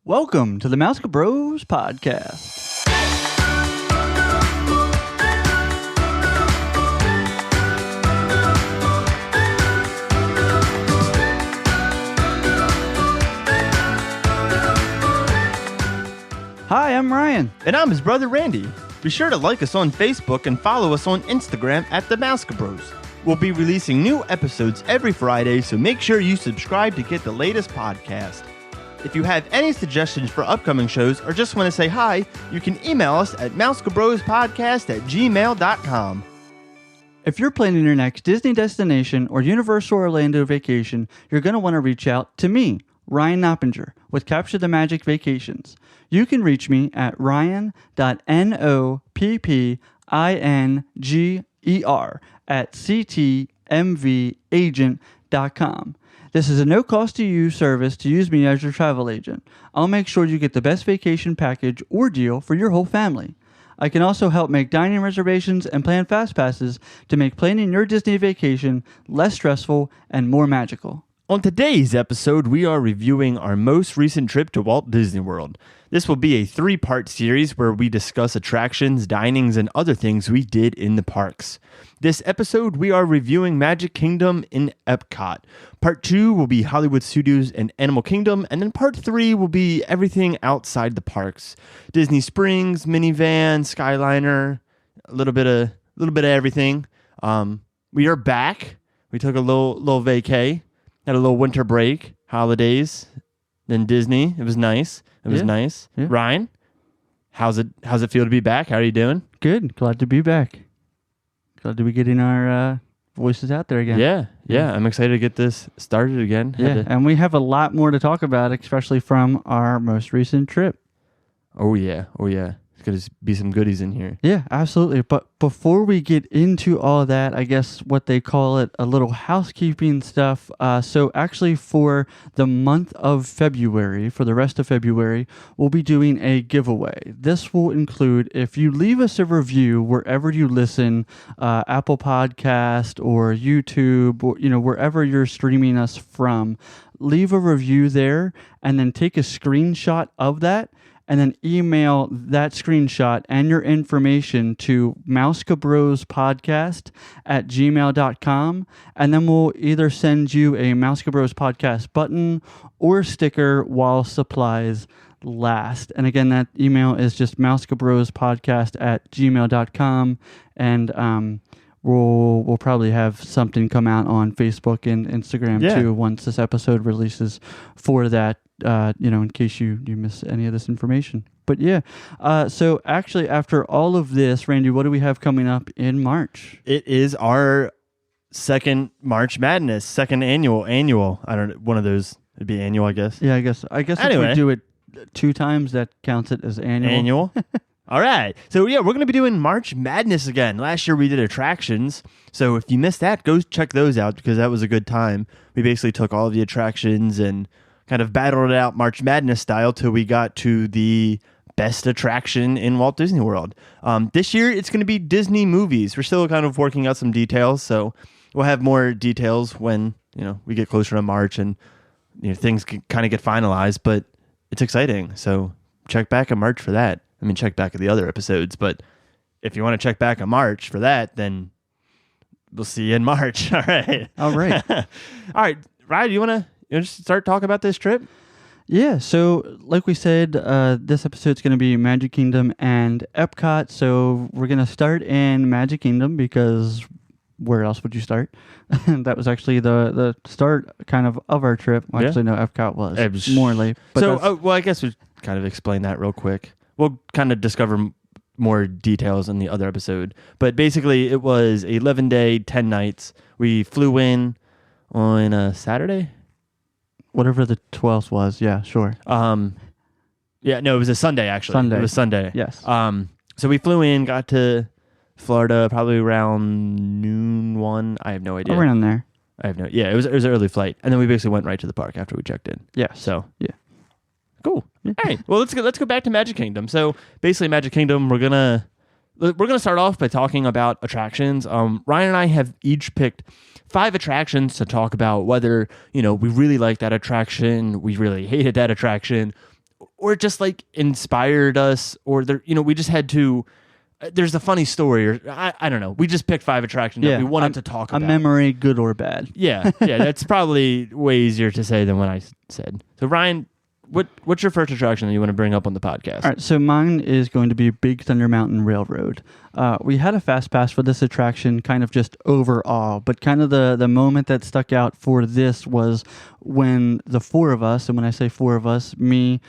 Welcome to the Mouseka Bros podcast. Hi, I'm Ryan. And I'm his brother Randy. Be sure to like us on Facebook and follow us on Instagram at the Mouseka Bros. We'll be releasing new episodes every Friday, so make sure you subscribe to get the latest podcast. If you have any suggestions for upcoming shows or just want to say hi, you can email us at mousekaBrosPodcast@gmail.com. If you're planning your next Disney destination or Universal Orlando vacation, you're going to want to reach out to me, Ryan Noppinger, with Capture the Magic Vacations. You can reach me at ryan.noppinger at ctmvagent.com. This is a no-cost-to-you service to use me as your travel agent. I'll make sure you get the best vacation package or deal for your whole family. I can also help make dining reservations and plan fast passes to make planning your Disney vacation less stressful and more magical. On today's episode, we are reviewing our most recent trip to Walt Disney World. This will be a 3-part series where we discuss attractions, dinings, and other things we did in the parks. This episode, we are reviewing Magic Kingdom and Epcot. Part 2 will be Hollywood Studios and Animal Kingdom, and then Part 3 will be everything outside the parks. Disney Springs, minivan, Skyliner, a little bit of everything. We are back. We took a little vacay. Had a little winter break, holidays, then Disney. It was nice. Nice. Yeah. Ryan, how's it feel to be back? How are you doing? Good. Glad to be back. Glad to be getting our voices out there again. Yeah. I'm excited to get this started again. And we have a lot more to talk about, especially from our most recent trip. Oh yeah. There's going to be some goodies in here. Yeah, absolutely. But before we get into all of that, I guess what they call it, a little housekeeping stuff. So actually for the month of February, for the rest of February, we'll be doing a giveaway. This will include, if you leave us a review wherever you listen, Apple Podcast or YouTube, or wherever you're streaming us from, leave a review there and then take a screenshot of that. And then email that screenshot and your information to MousekaBrosPodcast@gmail.com. And then we'll either send you a Mouseka Bros Podcast button or sticker while supplies last. And again, that email is just MousekaBrosPodcast@gmail.com. And we'll probably have something come out on Facebook and Instagram too once this episode releases for that. In case you miss any of this information. But so actually after all of this, Randy, what do we have coming up in March? It is our second March Madness, second annual. I don't know, one of those, it'd be annual, I guess. Yeah, I guess anyway. If we do it 2 times, that counts it as annual. All right. So, we're going to be doing March Madness again. Last year we did attractions. So, if you missed that, go check those out because that was a good time. We basically took all of the attractions and kind of battled it out March Madness style till we got to the best attraction in Walt Disney World. This year, it's going to be Disney movies. We're still kind of working out some details. So, we'll have more details when, we get closer to March and things kind of get finalized. But it's exciting. So, check back in March for that. Check back at the other episodes, but if you want to check back in March for that, then we'll see you in March. All right. All right. All right. Ryan, you want to just start talking about this trip? Yeah. So like we said, this episode's going to be Magic Kingdom and Epcot. So we're going to start in Magic Kingdom because where else would you start? That was actually the start kind of our trip. Well, actually, no, Epcot was more late. But I guess we kind of explain that real quick. We'll kind of discover more details in the other episode. But basically, it was 11-day, 10 nights. We flew in on a Saturday? Whatever the 12th was. Yeah, sure. It was a Sunday, actually. It was Sunday. Yes. So we flew in, got to Florida probably around noon, 1. I have no idea. Around there. It was an early flight. And then we basically went right to the park after we checked in. Yeah. So. Yeah. Cool. All right. Well, let's go back to Magic Kingdom. So basically, Magic Kingdom, we're gonna start off by talking about attractions. Ryan and I have each picked 5 attractions to talk about whether, we really like that attraction, we really hated that attraction, or it just like inspired us, or there, we just had to. There's a funny story, or I don't know. We just picked 5 attractions that we wanted to talk about. A memory, good or bad. Yeah. That's probably way easier to say than what I said. So Ryan, what's your first attraction that you want to bring up on the podcast? All right, so mine is going to be Big Thunder Mountain Railroad. We had a fast pass for this attraction, kind of just overall, but kind of the moment that stuck out for this was when the 4 of us, and when I say 4 of us, me,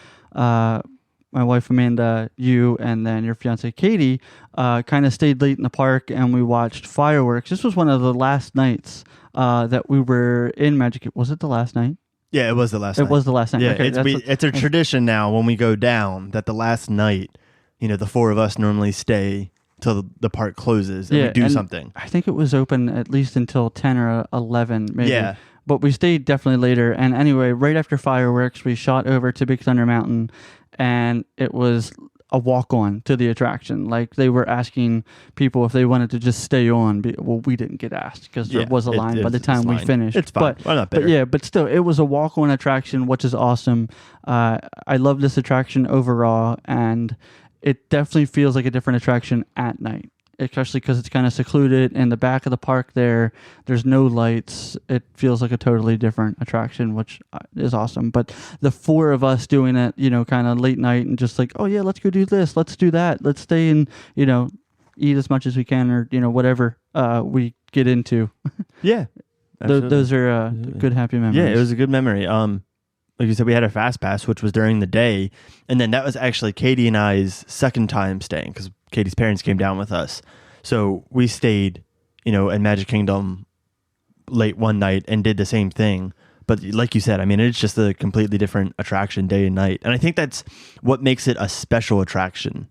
my wife Amanda, you, and then your fiance Katie, kind of stayed late in the park and we watched fireworks. This was one of the last nights that we were in Magic. Was it the last night? Yeah, it was the last night. It was the last night. Yeah, okay, it's a tradition now when we go down that the last night, the 4 of us normally stay till the park closes and we do something. I think it was open at least until 10 or 11 maybe. Yeah. But we stayed definitely later. And anyway, right after fireworks, we shot over to Big Thunder Mountain, and it was a walk-on to the attraction. Like, they were asking people if they wanted to just stay on. Well, we didn't get asked because there was a line by the time we finished. It's fine. But still, it was a walk-on attraction, which is awesome. I love this attraction overall, and it definitely feels like a different attraction at night, especially because it's kind of secluded in the back of the park there. There's no lights. It feels like a totally different attraction, which is awesome. But the 4 of us doing it, kind of late night and just like, oh yeah, let's go do this. Let's do that. Let's stay and, eat as much as we can, or, whatever we get into. Yeah. Those are good, happy memories. Yeah, it was a good memory. Like you said, we had a fast pass, which was during the day. And then that was actually Katie and I's second time staying because Katie's parents came down with us. So we stayed, in Magic Kingdom late one night and did the same thing. But like you said, it's just a completely different attraction day and night. And I think that's what makes it a special attraction,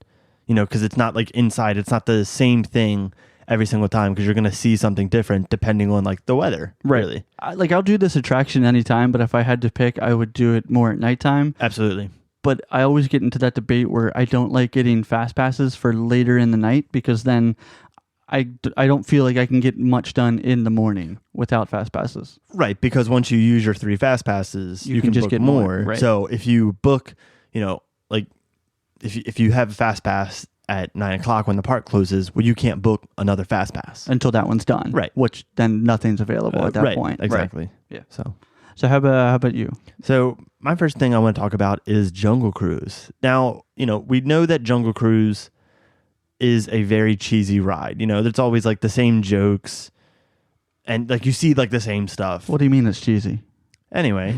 because it's not like inside. It's not the same thing every single time because you're going to see something different depending on like the weather. Right. Really. I'll do this attraction anytime, but if I had to pick, I would do it more at nighttime. Absolutely. But I always get into that debate where I don't like getting fast passes for later in the night because then I don't feel like I can get much done in the morning without fast passes. Right, because once you use your 3 fast passes, you can just book get more. Right. So if you book, like if you have a fast pass at 9:00 when the park closes, well, you can't book another fast pass until that one's done. Right. Which then nothing's available at that point. Exactly. Right. Yeah. So how about you? So my first thing I want to talk about is Jungle Cruise. Now, we know that Jungle Cruise is a very cheesy ride. There's always like the same jokes and like you see like the same stuff. What do you mean it's cheesy? Anyway.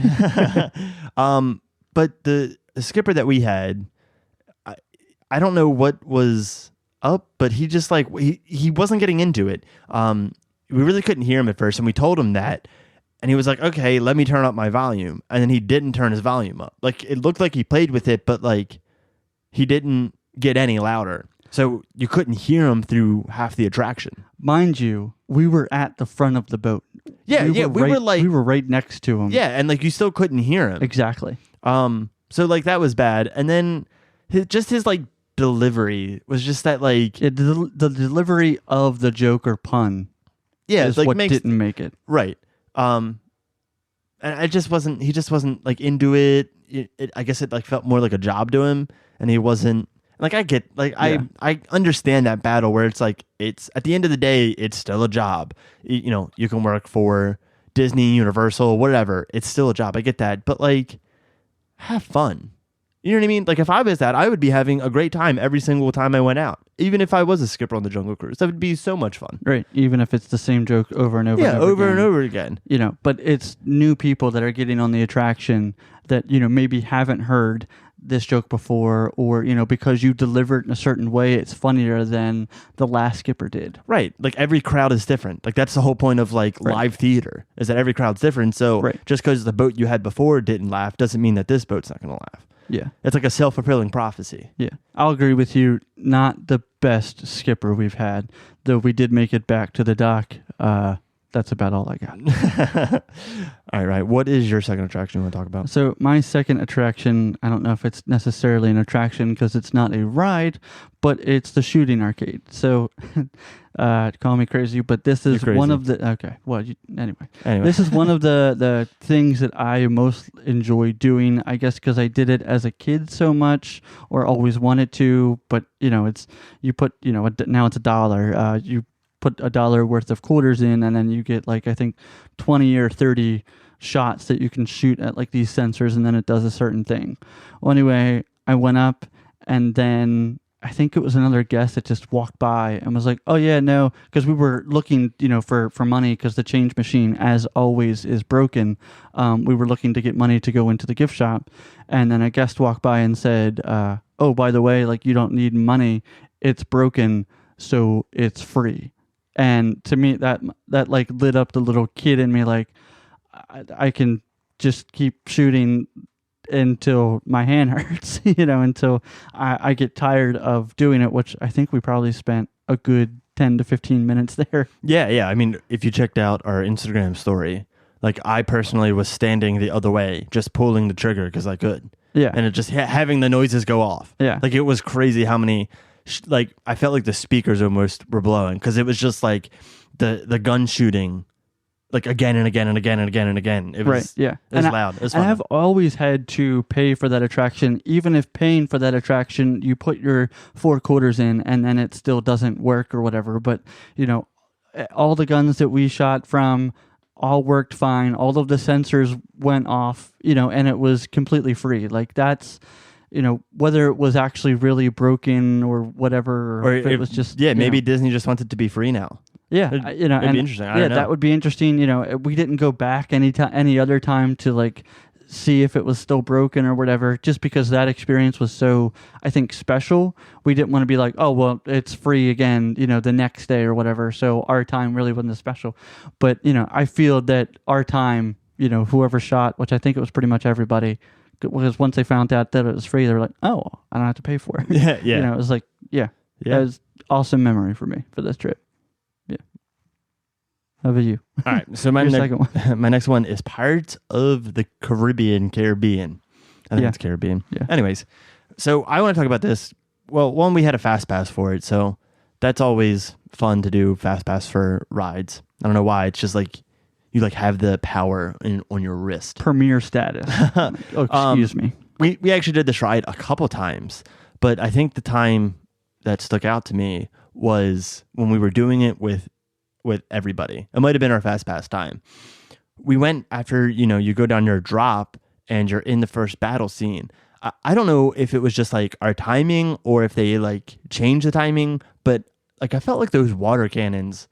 But the skipper that we had, I don't know what was up, but he just like, he wasn't getting into it. We really couldn't hear him at first, and we told him that, and he was like, okay, let me turn up my volume. And then he didn't turn his volume up. Like, it looked like he played with it, but like he didn't get any louder. So you couldn't hear him through half the attraction. Mind you, we were at the front of the boat. We were right next to him. Yeah, and like you still couldn't hear him. Exactly. So like that was bad. And then his like delivery was just that like the delivery of the joke or pun. Yeah, is like what didn't make it right. And he just wasn't like into it. I guess it like felt more like a job to him, and he wasn't like, I get like, yeah. I understand that battle where it's like, it's at the end of the day, it's still a job. You can work for Disney, Universal, whatever. It's still a job. I get that, but like, have fun. You know what I mean? Like, if I was that, I would be having a great time every single time I went out. Even if I was a skipper on the Jungle Cruise, that would be so much fun. Right. Even if it's the same joke over and over. Yeah, over and over again. But it's new people that are getting on the attraction that, maybe haven't heard this joke before, or, because you deliver it in a certain way, it's funnier than the last skipper did. Right. Like, every crowd is different. Like, that's the whole point of, like, live theater, is that every crowd's different. So just because the boat you had before didn't laugh doesn't mean that this boat's not going to laugh. Yeah. It's like a self-fulfilling prophecy. Yeah. I'll agree with you. Not the best skipper we've had, though we did make it back to the dock that's about all I got. All right. What is your second attraction you want to talk about? So my second attraction, I don't know if it's necessarily an attraction because it's not a ride, but it's the shooting arcade. So call me crazy, but this is one of the anyway. This is one of the things that I most enjoy doing, I guess, because I did it as a kid so much or always wanted to. But it's you put now it's $1. You put $1 worth of quarters in, and then you get like I think 20 or 30 shots that you can shoot at like these sensors, and then it does a certain thing. Well, anyway, I went up, and then I think it was another guest that just walked by and was like, "Oh yeah, no," because we were looking, for money because the change machine, as always, is broken. We were looking to get money to go into the gift shop, and then a guest walked by and said, "Oh, by the way, like you don't need money; it's broken, so it's free." And to me, that like lit up the little kid in me, like I can just keep shooting until my hand hurts, until I get tired of doing it, which I think we probably spent a good 10 to 15 minutes there. Yeah. I mean, if you checked out our Instagram story, like I personally was standing the other way, just pulling the trigger because I could. Yeah. And it just having the noises go off. Yeah. Like it was crazy how many, I felt like the speakers almost were blowing because it was just like the gun shooting. Like again and again and again and again and again. It was right, yeah. It was loud. It was fun. And I've always had to pay for that attraction, even if paying for that attraction, you put your 4 quarters in and then it still doesn't work or whatever. But, all the guns that we shot from all worked fine. All of the sensors went off, and it was completely free. Like that's, whether it was actually really broken or whatever, or if it was just... Yeah, maybe Disney just wants it to be free now. Yeah, it'd be interesting. I don't know. That would be interesting. We didn't go back any other time to like see if it was still broken or whatever, just because that experience was so, I think, special. We didn't want to be like, oh well, it's free again, the next day or whatever. So our time really wasn't as special. But I feel that our time, whoever shot, which I think it was pretty much everybody, because once they found out that it was free, they were like, oh, I don't have to pay for it. Yeah. It was like, that was awesome memory for me for this trip. How about you? All right. So my next one is Pirates of the Caribbean. I think it's Caribbean. Yeah. Anyways, so I want to talk about this. Well, one, we had a fast pass for it, so that's always fun to do, fast pass for rides. I don't know why. It's just like you like have the power on your wrist. Premier status. Oh, excuse me. We actually did this ride a couple times, but I think the time that stuck out to me was when we were doing it with everybody. It might have been our fast pass time. We went after, you go down your drop and you're in the first battle scene. I don't know if it was just like our timing or if they like changed the timing, but like I felt like those water cannons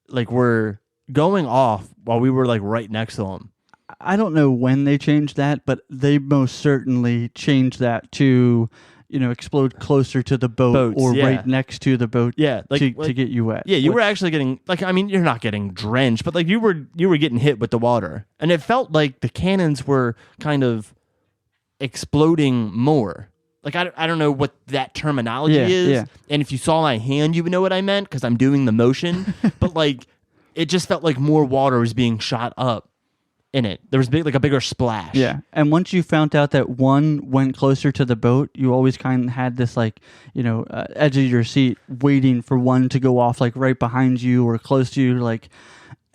like were going off while we were like right next to them. I don't know when they changed that, but they most certainly changed that to explode closer to the boat or right next to the boat to get you wet. Yeah, you were actually getting, you're not getting drenched, but you were getting hit with the water. And it felt like the cannons were kind of exploding more. Like, I don't know what that terminology is. Yeah. And if you saw my hand, you would know what I meant because I'm doing the motion. But it just felt like more water was being shot up in it. There was a bigger splash. Yeah. And once you found out that one went closer to the boat, you always kind of had this edge of your seat waiting for one to go off right behind you or close to you.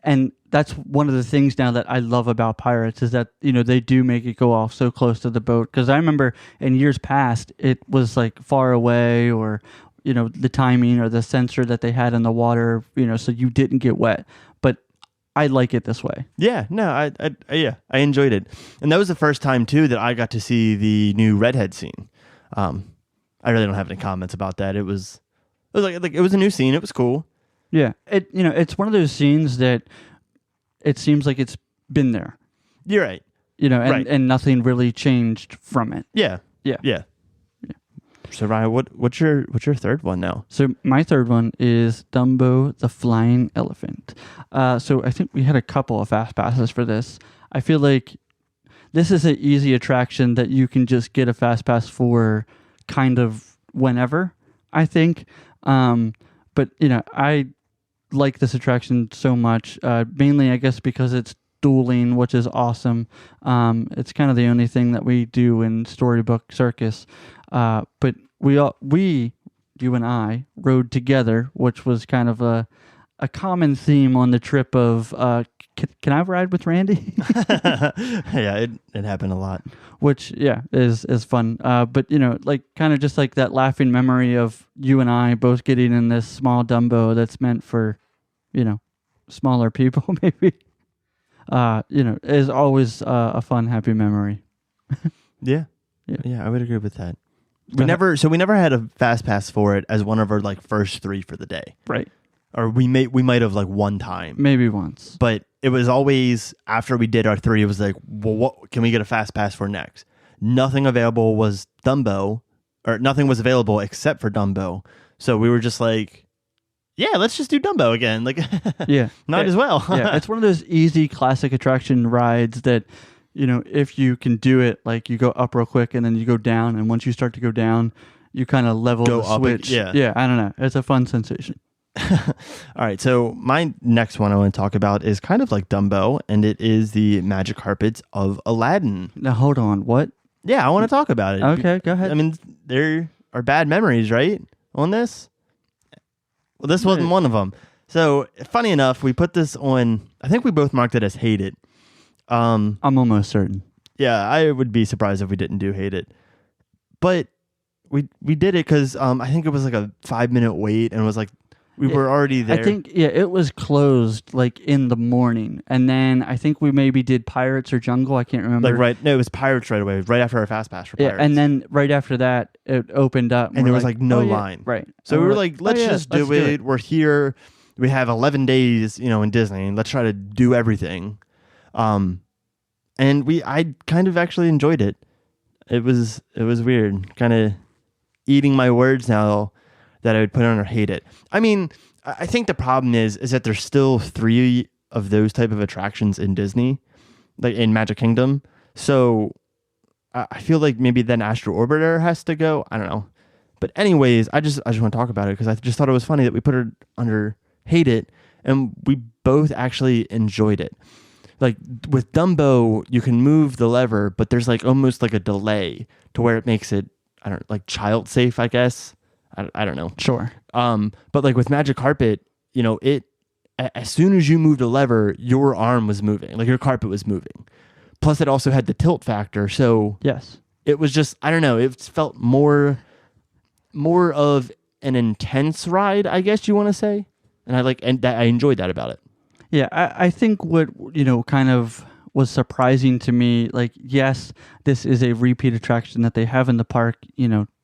And that's one of the things now that I love about Pirates is that, they do make it go off so close to the boat. Because I remember in years past, it was far away or, the timing or the sensor that they had in the water, so you didn't get wet. But I like it this way. Yeah, no, I enjoyed it, and that was the first time too that I got to see the new redhead scene. I really don't have any comments about that. It was it was a new scene. It was cool. Yeah, it's one of those scenes that it seems like it's been there. You're right. And nothing really changed from it. Yeah. So Ryan, what's your third one now? So my third one is Dumbo the Flying Elephant. So I think we had a couple of fast passes for this. I feel like this is an easy attraction that you can just get a fast pass for kind of whenever, I think. But I like this attraction so much. Mainly, I guess, because it's dueling, which is awesome. It's kind of the only thing that we do in Storybook Circus. But you and I, rode together, which was kind of a common theme on the trip of, can I ride with Randy? Yeah, it happened a lot. Which, yeah, is fun. But, like kind of just like that laughing memory of you and I both getting in this small Dumbo that's meant for, smaller people, maybe. Is always a fun, happy memory. Yeah. Yeah. Yeah, I would agree with that. We never had a fast pass for it as one of our like first 3 for the day. Right. Or we might have like one time. Maybe once. But it was always after we did our 3, it was like, well, what can we get a fast pass for next? Nothing available was Dumbo, or nothing was available except for Dumbo. So we were just like, yeah, let's just do Dumbo again. Like, yeah, might as well. Yeah, it's one of those easy classic attraction rides that, if you can do it, like you go up real quick and then you go down, and once you start to go down, you kind of level Go the up, switch. yeah. I don't know. It's a fun sensation. All right, so my next one I want to talk about is kind of like Dumbo, and it is the magic carpets of Aladdin. Now, hold on. What? Yeah, I want to talk about it. Okay, go ahead. I mean, there are bad memories, right, on this? Well, this wasn't one of them. So, funny enough, we put this on, I think we both marked it as hate it. I'm almost certain. Yeah, I would be surprised if we didn't do hate it. But we did it because I think it was like a 5-minute wait, and it was like, we were already there. I think, it was closed like in the morning. And then I think we maybe did Pirates or Jungle. I can't remember. No, it was Pirates right away, right after our Fast Pass for Pirates. Yeah, and then right after that, it opened up. And there was like no line. Right. So we were like, let's just do it. We're here. We have 11 days, in Disney. Let's try to do everything. And I kind of actually enjoyed it. It was weird. Kind of eating my words now that I would put on or hate it. I mean, I think the problem is that there's still 3 of those type of attractions in Disney, like in Magic Kingdom. So I feel like maybe then Astro Orbiter has to go. I don't know. But anyways, I just want to talk about it because I just thought it was funny that we put it under hate it, and we both actually enjoyed it. Like with Dumbo, you can move the lever, but there's like almost like a delay to where it makes it, I don't know, like child safe, I guess. I don't know. Sure. But like with Magic Carpet, it as soon as you moved a lever, your arm was moving, like your carpet was moving. Plus, it also had the tilt factor, so yes, it was just, I don't know. It felt more of an intense ride, I guess you want to say, and I enjoyed that about it. Yeah, I think what kind of was surprising to me, like, yes, this is a repeat attraction that they have in the park,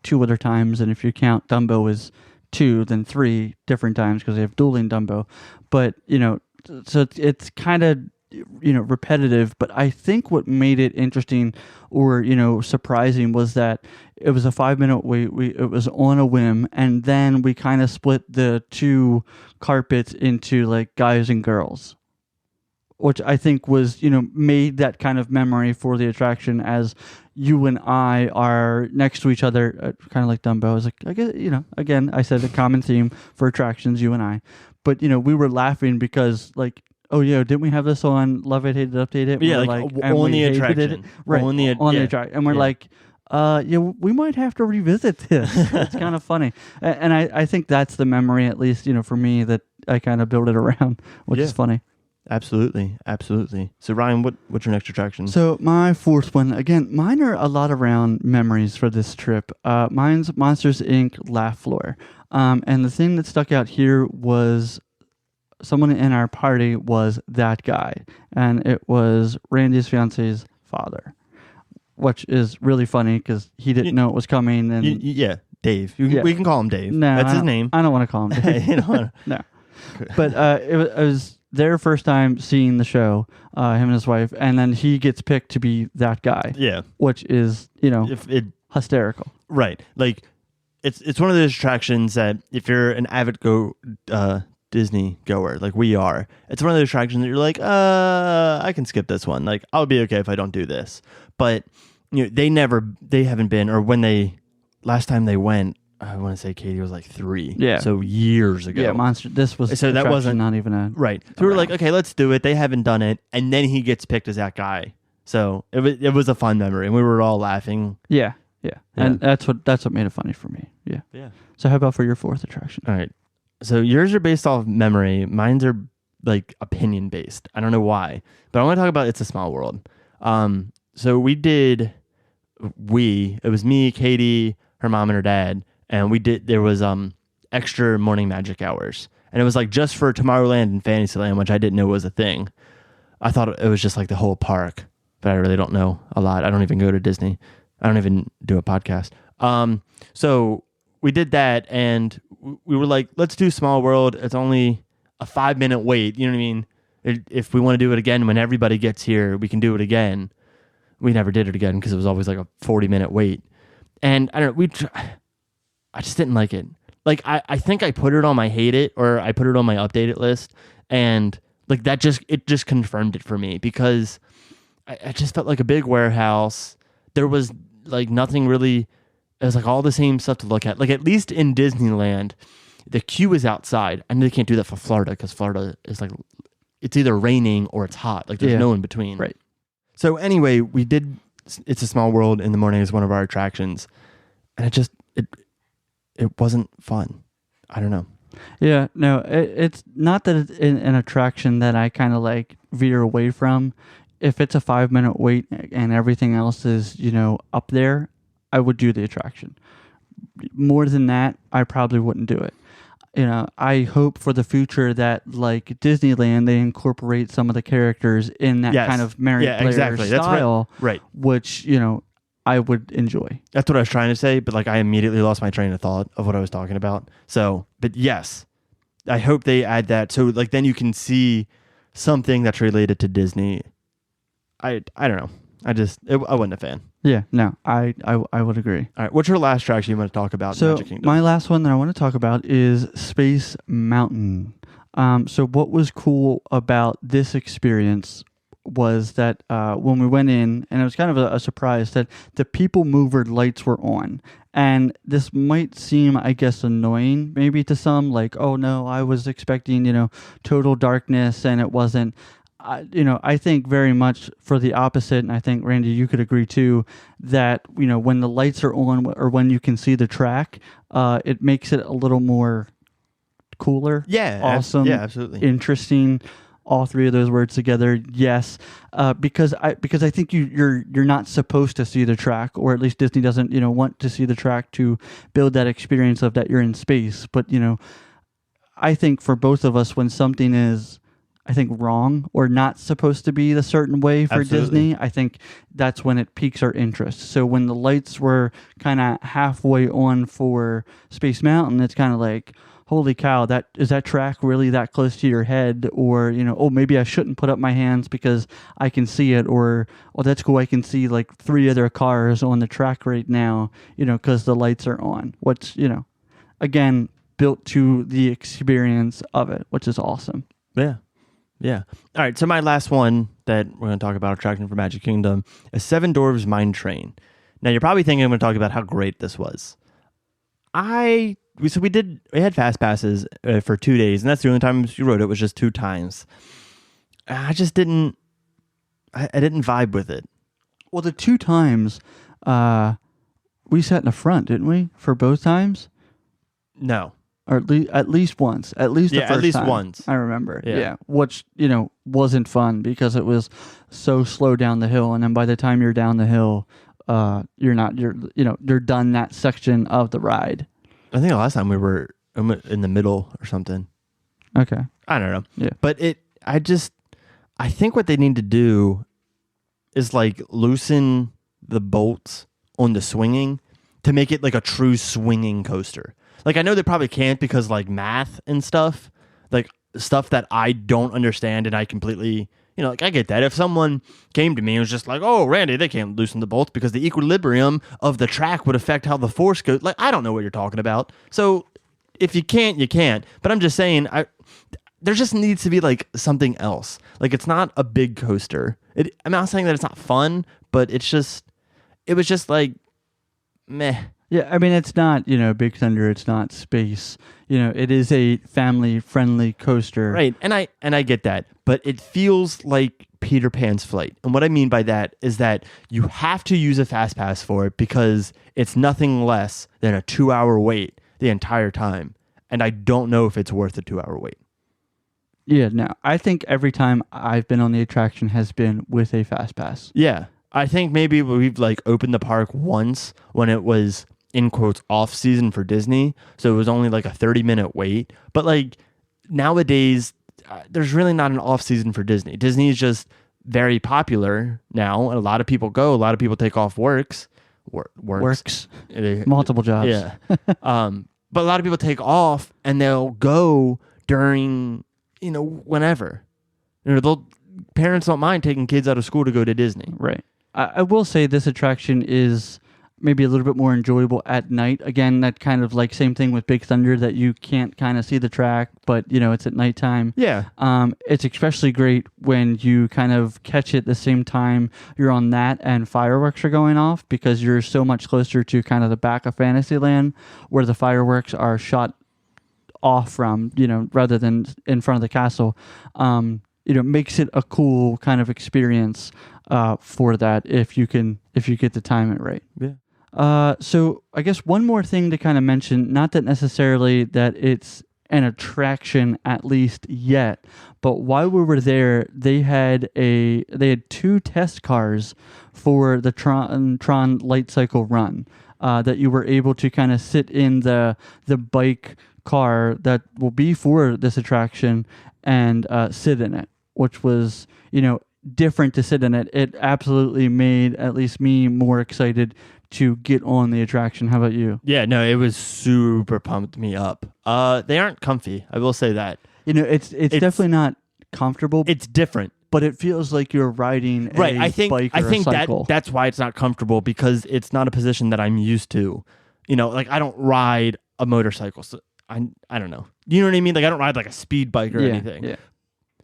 2 other times, and if you count Dumbo as 2, then 3 different times because they have dueling Dumbo. But so it's kind of repetitive. But I think what made it interesting or surprising was that it was a 5-minute wait. It was on a whim, and then we kind of split the 2 carpets into like guys and girls, which I think was, made that kind of memory for the attraction as you and I are next to each other, kind of like Dumbo. I was like, I guess, again, I said a common theme for attractions, you and I. But, we were laughing because, like, oh, yeah, didn't we have this on Love It, Hate It, Update It? Yeah, like on the attraction. Right, on the attraction. And we're like, we might have to revisit this. It's kind of funny. And I think that's the memory, at least, for me, that I kind of built it around, which is funny. Absolutely. So Ryan, what's your next attraction? So my 4th one, again, mine are a lot around memories for this trip. Mine's Monsters Inc. Laugh Floor. And the thing that stuck out here was someone in our party was that guy. And it was Randy's fiance's father, which is really funny because he didn't know it was coming. And Dave. We can call him Dave. No, that's his name. I don't want to call him Dave. No. But it was their first time seeing the show, him and his wife, and then he gets picked to be that guy. Yeah. Which is, hysterical. Right. Like, it's one of those attractions that if you're an avid Disney goer, like we are, it's one of those attractions that you're like, I can skip this one. Like, I'll be okay if I don't do this. But, they haven't been, or when last time they went, I want to say Katie was like 3. Yeah. So years ago. Yeah, Monster. This was So that attraction, wasn't- not even a Right. So we were like, okay, let's do it. They haven't done it. And then he gets picked as that guy. So it was a fun memory. And we were all laughing. Yeah. And that's what made it funny for me. Yeah. Yeah. So how about for your 4th attraction? All right. So yours are based off memory. Mine's are like opinion based. I don't know why. But I want to talk about It's a Small World. So it was me, Katie, her mom, and her dad. And there was extra morning magic hours. And it was like just for Tomorrowland and Fantasyland, which I didn't know was a thing. I thought it was just like the whole park, but I really don't know a lot. I don't even go to Disney. I don't even do a podcast. So we did that, and we were like, let's do Small World. It's only a 5-minute wait. You know what I mean? If we want to do it again when everybody gets here, we can do it again. We never did it again because it was always like a 40-minute wait. And I don't know, I just didn't like it. Like, I think I put it on my hate it, or I put it on my updated list, and like it just confirmed it for me, because I just felt like a big warehouse. There was like nothing really. It was like all the same stuff to look at. Like, at least in Disneyland, the queue is outside. I know they can't do that for Florida, because Florida is like, it's either raining or it's hot. Like, there's no in between. Right. So anyway, we did It's a Small World in the morning as one of our attractions, and it wasn't fun. I don't know. Yeah, no, it's not that it's an attraction that I kind of like veer away from. If it's a 5-minute wait and everything else is, up there, I would do the attraction. More than that, I probably wouldn't do it. I hope for the future that, like Disneyland, they incorporate some of the characters in that kind of Mary Blair style, right? Which, I would enjoy. That's what I was trying to say, but like I immediately lost my train of thought of what I was talking about. So, but yes, I hope they add that. So like then you can see something that's related to Disney. I don't know. I wasn't a fan. Yeah, no, I would agree. All right, what's your last attraction you want to talk about? So Magic Kingdom? My last one that I want to talk about is Space Mountain. So what was cool about this experience was that when we went in, and it was kind of a surprise that the people mover lights were on. And this might seem, I guess, annoying maybe to some, like, oh no, I was expecting, total darkness, and it wasn't. I think very much for the opposite, and I think, Randy, you could agree too, that, when the lights are on or when you can see the track, it makes it a little more cooler. Yeah. Awesome. Yeah, absolutely. Interesting. All 3 of those words together, yes, because I think you're not supposed to see the track, or at least Disney doesn't want to see the track to build that experience of that you're in space. But I think for both of us, when something is, I think, wrong or not supposed to be the certain way for Disney, I think that's when it piques our interest. So when the lights were kind of halfway on for Space Mountain, it's kind of like, holy cow, is that track really that close to your head? Or, oh, maybe I shouldn't put up my hands because I can see it. Or, oh, that's cool, I can see like 3 other cars on the track right now, because the lights are on. What's, again, built to the experience of it, which is awesome. Yeah. Yeah. All right. So my last one that we're going to talk about attraction for Magic Kingdom is Seven Dwarfs Mine Train. Now you're probably thinking I'm going to talk about how great this was. We had fast passes for 2 days, and that's the only time you rode it was just 2 times. I just didn't vibe with it. Well, the 2 times, we sat in the front, didn't we? For both times? No. Or at least once. At least the first time. At least once. I remember. Yeah. Which, wasn't fun because it was so slow down the hill. And then by the time you're down the hill, you're done that section of the ride. I think the last time we were in the middle or something. Okay. I don't know. Yeah. But I think what they need to do is like loosen the bolts on the swinging to make it like a true swinging coaster. Like, I know they probably can't because, like, math and stuff, like, stuff that I don't understand and I completely, like, I get that. If someone came to me and was just like, oh, Randy, they can't loosen the bolts because the equilibrium of the track would affect how the force goes. Like, I don't know what you're talking about. So, if you can't, you can't. But I'm just saying, there just needs to be, like, something else. Like, it's not a big coaster. I'm not saying that it's not fun, but it was just, like, meh. Yeah, I mean, it's not, Big Thunder, it's not space. It is a family-friendly coaster. Right. And I get that, but it feels like Peter Pan's flight. And what I mean by that is that you have to use a fast pass for it because it's nothing less than a 2-hour wait the entire time. And I don't know if it's worth a 2-hour wait. Yeah, no. I think every time I've been on the attraction has been with a fast pass. Yeah. I think maybe we've like opened the park once when it was in quotes off season for Disney. So it was only like a 30-minute wait. But like nowadays, there's really not an off season for Disney. Disney is just very popular now. And a lot of people go. A lot of people take off works. Multiple jobs. Yeah. But a lot of people take off and they'll go during, whenever. Parents don't mind taking kids out of school to go to Disney. Right. I will say this attraction is maybe a little bit more enjoyable at night. Again, that kind of like same thing with Big Thunder that you can't kind of see the track, but it's at nighttime. Yeah. It's especially great when you kind of catch it the same time you're on that and fireworks are going off because you're so much closer to kind of the back of Fantasyland where the fireworks are shot off from, rather than in front of the castle. Makes it a cool kind of experience for that if you get the time it right. Yeah. So I guess one more thing to kind of mention, not that necessarily that it's an attraction at least yet, but while we were there, they had 2 test cars for the Tron Light Cycle run that you were able to kind of sit in the bike car that will be for this attraction and sit in it, which was, different to sit in it. It absolutely made at least me more excited to get on the attraction. How about you? Yeah, no, it was super pumped me up. They aren't comfy. I will say that. It's definitely not comfortable. It's different. But it feels like you're riding a bike or a cycle. That's why it's not comfortable because it's not a position that I'm used to. Like I don't ride a motorcycle. So I don't know. You know what I mean? Like I don't ride like a speed bike or anything. Yeah.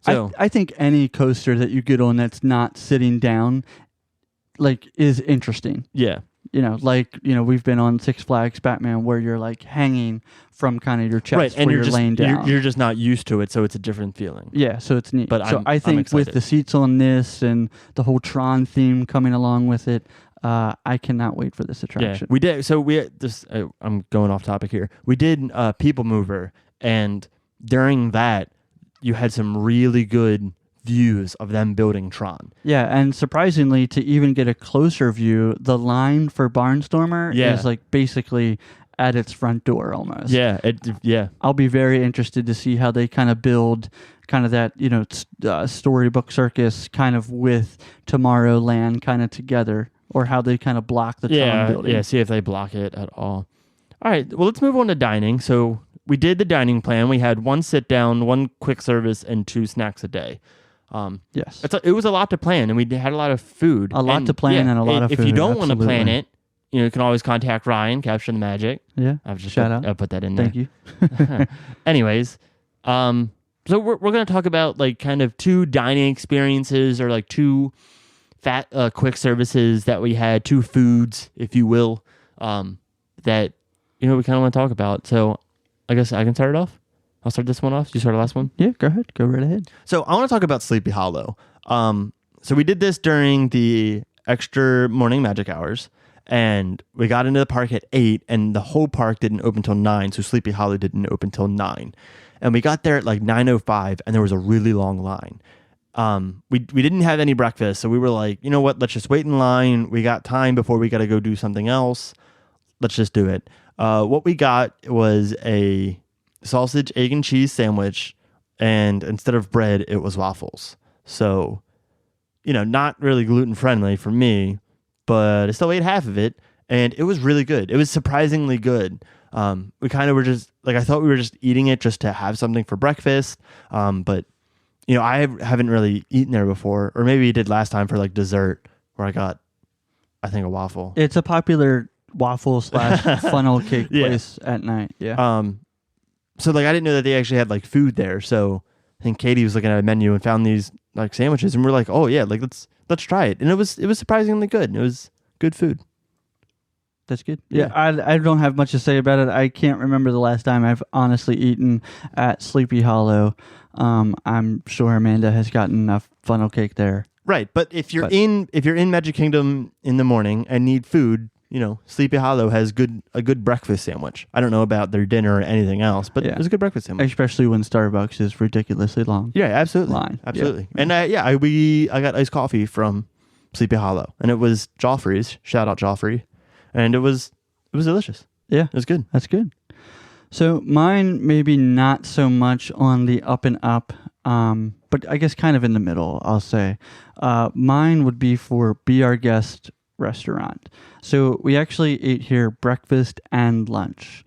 So I think any coaster that you get on that's not sitting down, like, is interesting. Yeah. We've been on Six Flags Batman where you're like hanging from kind of your chest, right, and where you're laying down. You're just not used to it, so it's a different feeling. Yeah, so it's neat. But so I think with the seats on this and the whole Tron theme coming along with it, I cannot wait for this attraction. Yeah, we did. So I'm going off topic here. We did People Mover, and during that, you had some really good views of them building Tron. Yeah, and surprisingly, to even get a closer view, the line for Barnstormer is like basically at its front door almost. Yeah. I'll be very interested to see how they kind of build kind of that, storybook circus kind of with Tomorrowland kind of together, or how they kind of block the Tron building. Yeah, see if they block it at all. All right, well, let's move on to dining. So we did the dining plan. We had 1 sit down, 1 quick service, and 2 snacks a day. Yes. It was a lot to plan, and we had a lot of food. A lot to plan and a lot of food. If you don't want to plan it, you can always contact Ryan, Capture the Magic. Yeah. Shout out. I'll put that in there. Thank you. Anyways, so we're going to talk about like kind of 2 dining experiences, or like 2 quick services that we had, 2 foods, if you will, that we kind of want to talk about. So I guess I can start it off. I'll start this one off. You start the last one? Yeah, go ahead. Go right ahead. So I want to talk about Sleepy Hollow. So we did this during the extra morning magic hours, and we got into the park at 8, and the whole park didn't open till 9, so Sleepy Hollow didn't open till 9. And we got there at like 9:05, and there was a really long line. We didn't have any breakfast, so we were like, you know what? Let's just wait in line. We got time before we got to go do something else. Let's just do it. What we got was a sausage, egg, and cheese sandwich, and instead of bread, it was waffles. So, not really gluten friendly for me, but I still ate half of it, and it was really good. It was surprisingly good. We kind of were just like, I thought we were just eating it just to have something for breakfast, but I haven't really eaten there before, or maybe I did last time for like dessert, where I got, I think, a waffle. It's a popular waffle / funnel cake place at night. Yeah. So like I didn't know that they actually had like food there. So I think Katie was looking at a menu and found these like sandwiches, and we're like, oh yeah, like let's try it. And it was surprisingly good. It was good food. That's good. Yeah, I don't have much to say about it. I can't remember the last time I've honestly eaten at Sleepy Hollow. I'm sure Amanda has gotten a funnel cake there. Right, but if you're in Magic Kingdom in the morning and need food, Sleepy Hollow has a good breakfast sandwich. I don't know about their dinner or anything else, but it's a good breakfast sandwich. Especially when Starbucks is ridiculously long. Yeah, absolutely. Absolutely. Yeah. And I got iced coffee from Sleepy Hollow, and it was Joffrey's. Shout out Joffrey. And it was delicious. Yeah. It was good. That's good. So mine maybe not so much on the up and up, but I guess kind of in the middle, I'll say. Mine would be for Be Our Guest restaurant. So we actually ate here breakfast and lunch.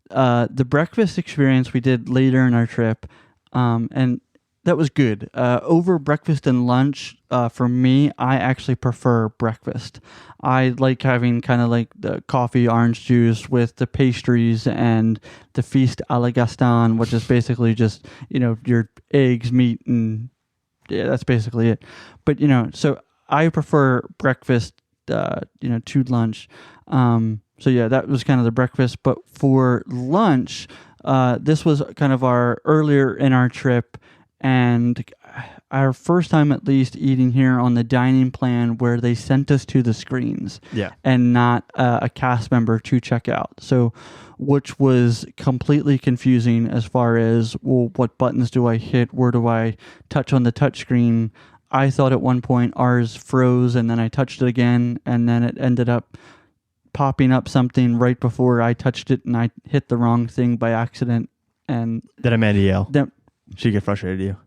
The breakfast experience we did later in our trip, and that was good. Over breakfast and lunch, for me, I actually prefer breakfast. I like having kind of like the coffee, orange juice with the pastries and the feast a la Gaston, which is basically just, your eggs, meat, and that's basically it. But, so I prefer breakfast, to lunch. So yeah, that was kind of the breakfast. But for lunch, this was kind of our earlier in our trip, and our first time at least eating here on the dining plan where they sent us to the screens and not a cast member to check out. So, which was completely confusing as far as, well, what buttons do I hit? Where do I touch on the touch screen? I thought at one point ours froze and then I touched it again and then it ended up popping up something right before I touched it and I hit the wrong thing by accident. And did Amanda yell? She get frustrated at you?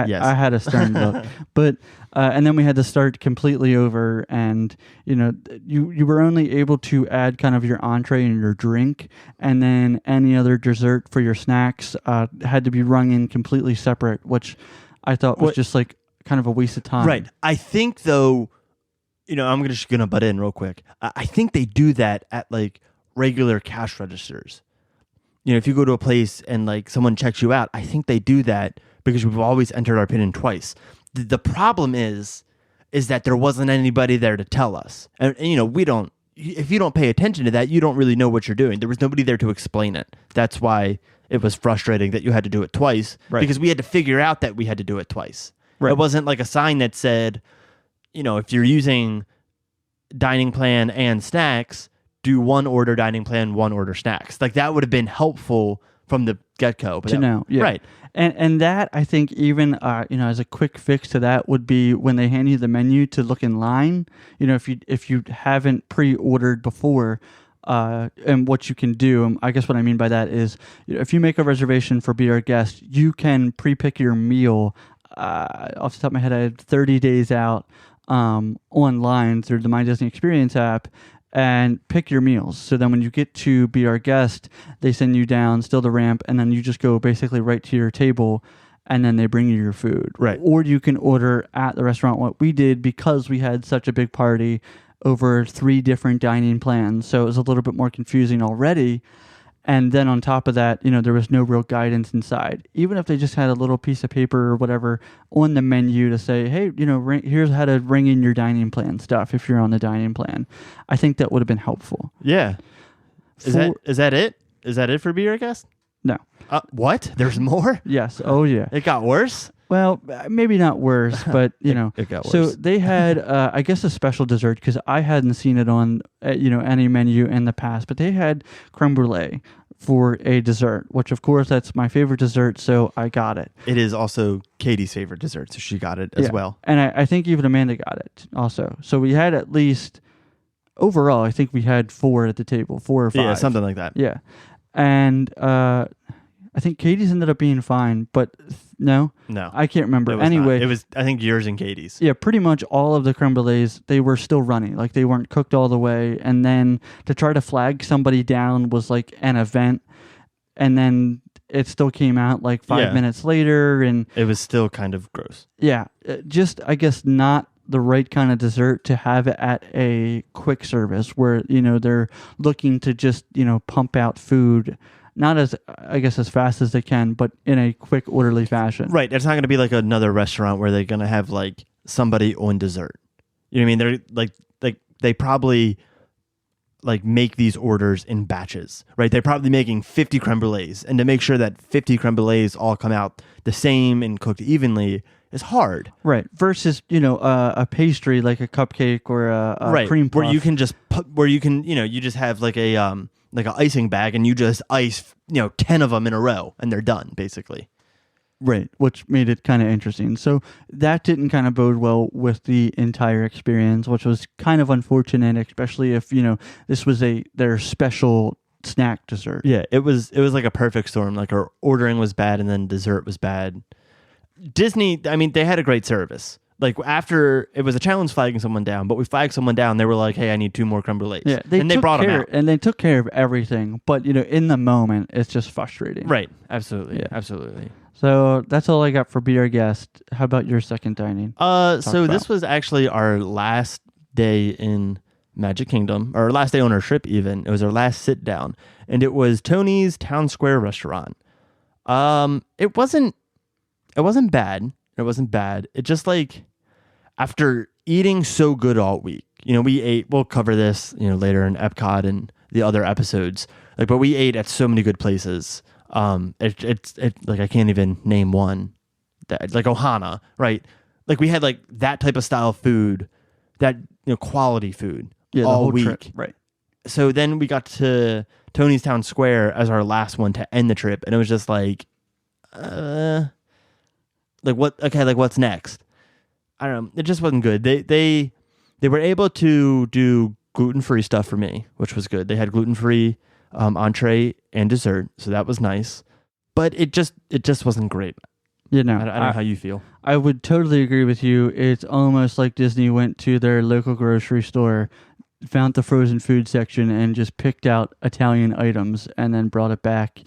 Yes. I had a stern look, but and then we had to start completely over, and you were only able to add kind of your entree and your drink, and then any other dessert for your snacks had to be rung in completely separate, which I thought was just like kind of a waste of time. Right. I think though, I'm just gonna butt in real quick. I think they do that at like regular cash registers. If you go to a place and like someone checks you out, I think they do that because we've always entered our PIN twice. The problem is that there wasn't anybody there to tell us. And we don't, if you don't pay attention to that, you don't really know what you're doing. There was nobody there to explain it. That's why it was frustrating that you had to do it twice, because we had to figure out that we had to do it twice. Right. It wasn't like a sign that said, if you're using dining plan and snacks, do one order dining plan, one order snacks. Like that would have been helpful from the get-go. To know, yeah. Right. And that, I think, even as a quick fix to that would be when they hand you the menu to look in line. If you haven't pre-ordered before, and what you can do, I guess what I mean by that is, if you make a reservation for Be Our Guest, you can pre-pick your meal. Off the top of my head, I had 30 days out online through the My Disney Experience app, and pick your meals. So then when you get to Be Our Guest, they send you down still the ramp, and then you just go basically right to your table, and then they bring you your food. Right. Or you can order at the restaurant. What we did, because we had such a big party over 3 different dining plans, so it was a little bit more confusing already. And then on top of that, there was no real guidance inside. Even if they just had a little piece of paper or whatever on the menu to say, hey, here's how to ring in your dining plan stuff if you're on the dining plan. I think that would have been helpful. Yeah. Is that it? Is that it for Be Our Guest? No. What? There's more? Yes. Oh, yeah. It got worse? Well, maybe not worse, but, It got worse. So they had, I guess, a special dessert, because I hadn't seen it on, any menu in the past, but they had creme brulee for a dessert, which, of course, that's my favorite dessert, so I got it. It is also Katie's favorite dessert, so she got it as well. And I think even Amanda got it also. So we had at least, overall, I think we had 4 at the table, 4 or 5. Yeah, something like that. Yeah. And I think Katie's ended up being fine, but no, I can't remember. Anyway, it was, I think, yours and Katie's. Yeah, pretty much all of the creme brulees, they were still running, like they weren't cooked all the way. And then to try to flag somebody down was like an event, and then it still came out like 5 minutes later, and it was still kind of gross. Yeah, just I guess not the right kind of dessert to have it at a quick service where they're looking to just pump out food. Not as, I guess, as fast as they can, but in a quick, orderly fashion. Right. It's not going to be like another restaurant where they're going to have like somebody on dessert. You know what I mean? They're like they probably like make these orders in batches, right? They're probably making 50 creme brulees, and to make sure that 50 creme brulees all come out the same and cooked evenly is hard. Right. Versus, a pastry like a cupcake or a cream puff. Where you can just you just have like an icing bag and you just ice, 10 of them in a row and they're done basically. Right, which made it kind of interesting. So that didn't kind of bode well with the entire experience, which was kind of unfortunate, especially if, this was their special snack dessert. Yeah, it was like a perfect storm. Like our ordering was bad and then dessert was bad. Disney, I mean, they had a great service. Like after, it was a challenge flagging someone down, but we flagged someone down. They were like, "Hey, I need 2 more creme brulees." Yeah, they brought them out. And they took care of everything. But, in the moment, it's just frustrating. Right, absolutely, Yeah. absolutely. So that's all I got for Be Our Guest. How about your second dining? This was actually our last day in Magic Kingdom, or last day on our trip even. It was our last sit down, and it was Tony's Town Square restaurant. It wasn't bad. It wasn't bad. It just like, after eating so good all week, we'll cover this, later in Epcot and the other episodes. But we ate at so many good places. It's like, I can't even name one that, like Ohana, right? Like we had like that type of style food, that, quality food all week. Trip, right. So then we got to Tony's Town Square as our last one to end the trip. And it was just like, what's next? I don't know. It just wasn't good. They were able to do gluten-free stuff for me, which was good. They had gluten-free entree and dessert, so that was nice. But it just wasn't great. I don't know how you feel. I would totally agree with you. It's almost like Disney went to their local grocery store, found the frozen food section, and just picked out Italian items and then brought it back,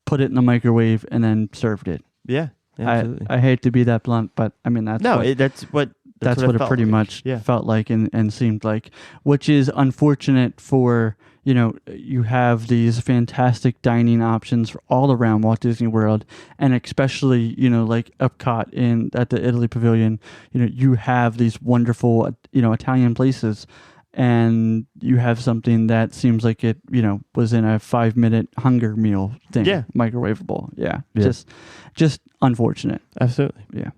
put it in the microwave, and then served it. Yeah, absolutely. I hate to be that blunt, but I mean that's what it pretty much felt like and seemed like, which is unfortunate for, you have these fantastic dining options all around Walt Disney World, and especially, like Epcot at the Italy Pavilion, you have these wonderful, Italian places, and you have something that seems like it, was in a 5-minute hunger meal thing. Yeah. Microwavable. Yeah. Just unfortunate. Absolutely. Yeah.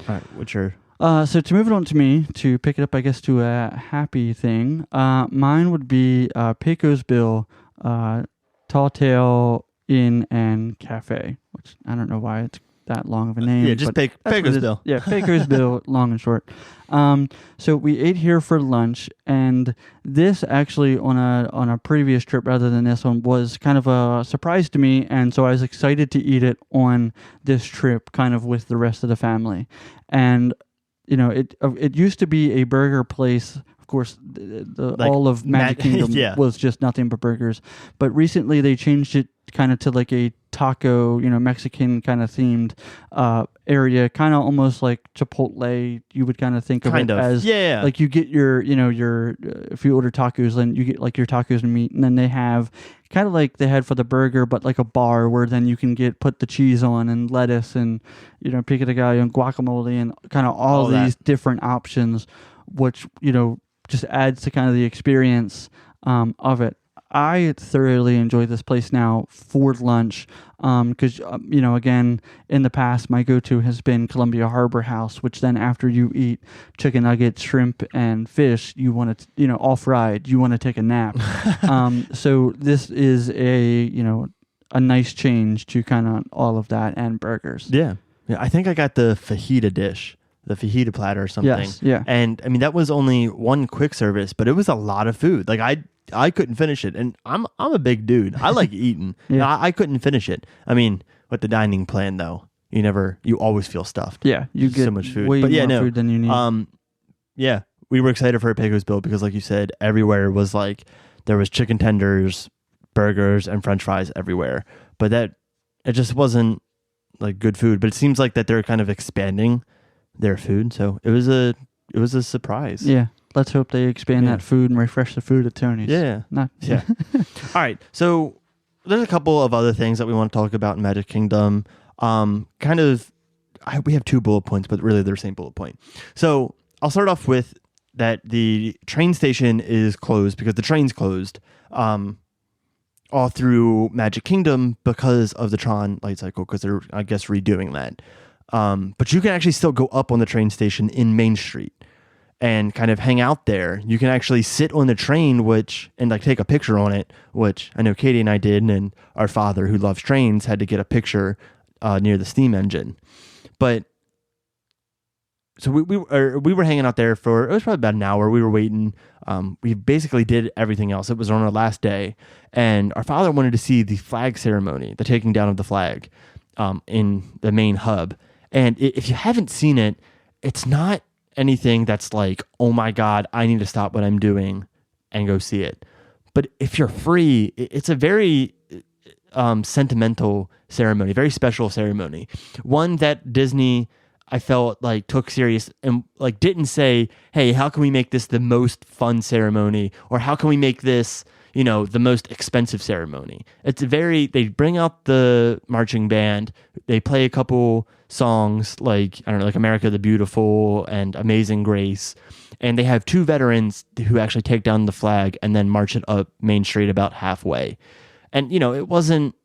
All right. What's your... So to move it on to me, to pick it up, I guess, to a happy thing, mine would be Pecos Bill, Tall Tale Inn and Cafe, which I don't know why it's that long of a name. Yeah, just Pecos Bill. Yeah, Pecos Bill, long and short. So we ate here for lunch, and this actually on a previous trip rather than this one was kind of a surprise to me, and so I was excited to eat it on this trip, kind of with the rest of the family. And it used to be a burger place. Of course, all of Magic Kingdom was just nothing but burgers. But recently they changed it kind of to like a taco, Mexican kind of themed area, kind of almost like Chipotle. You would kind of think of it as like you get your if you order tacos, then you get like your tacos and meat, and then they have kind of like they had for the burger, but like a bar where then you can put the cheese on and lettuce and pico de gallo and guacamole and kind of all these different options, which just adds to kind of the experience of it. I thoroughly enjoy this place now for lunch because, again, in the past, my go-to has been Columbia Harbor House, which then after you eat chicken nuggets, shrimp, and fish, you want to, all fried, you want to take a nap. So this is a nice change to kind of all of that and burgers. Yeah. I think I got the fajita dish. The fajita platter or something. Yes, yeah. And I mean, that was only one quick service, but it was a lot of food. Like I couldn't finish it. And I'm a big dude. I like eating. Yeah. I couldn't finish it. I mean, with the dining plan though, you always feel stuffed. Yeah. You get so much food. way more food than you need. Yeah. We were excited for a Pecos Bill because like you said, everywhere was like, there was chicken tenders, burgers, and French fries everywhere. But it just wasn't like good food. But it seems like that they're kind of expanding their food, so it was a surprise. Yeah, let's hope they expand that food and refresh the food at Tony's. Yeah. All right, so there's a couple of other things that we want to talk about in Magic Kingdom. We have 2 bullet points, but really they're the same bullet point. So I'll start off with that the train station is closed because the train's closed all through Magic Kingdom because of the Tron light cycle, because they're, I guess, redoing that. But you can actually still go up on the train station in Main Street and kind of hang out there. You can actually sit on the train, and like take a picture on it, which I know Katie and I did, and our father, who loves trains, had to get a picture near the steam engine. But so we were hanging out there it was probably about an hour. We were waiting. We basically did everything else. It was on our last day, and our father wanted to see the flag ceremony, the taking down of the flag, in the main hub. And if you haven't seen it, it's not anything that's like, oh my God, I need to stop what I'm doing and go see it. But if you're free, it's a very sentimental ceremony, very special ceremony. One that Disney, I felt like, took serious and like didn't say, hey, how can we make this the most fun ceremony? Or how can we make this, the most expensive ceremony? They bring out the marching band, they play a couple songs like, I don't know, like America the Beautiful and Amazing Grace. And they have two veterans who actually take down the flag and then march it up Main Street about halfway. And, it wasn't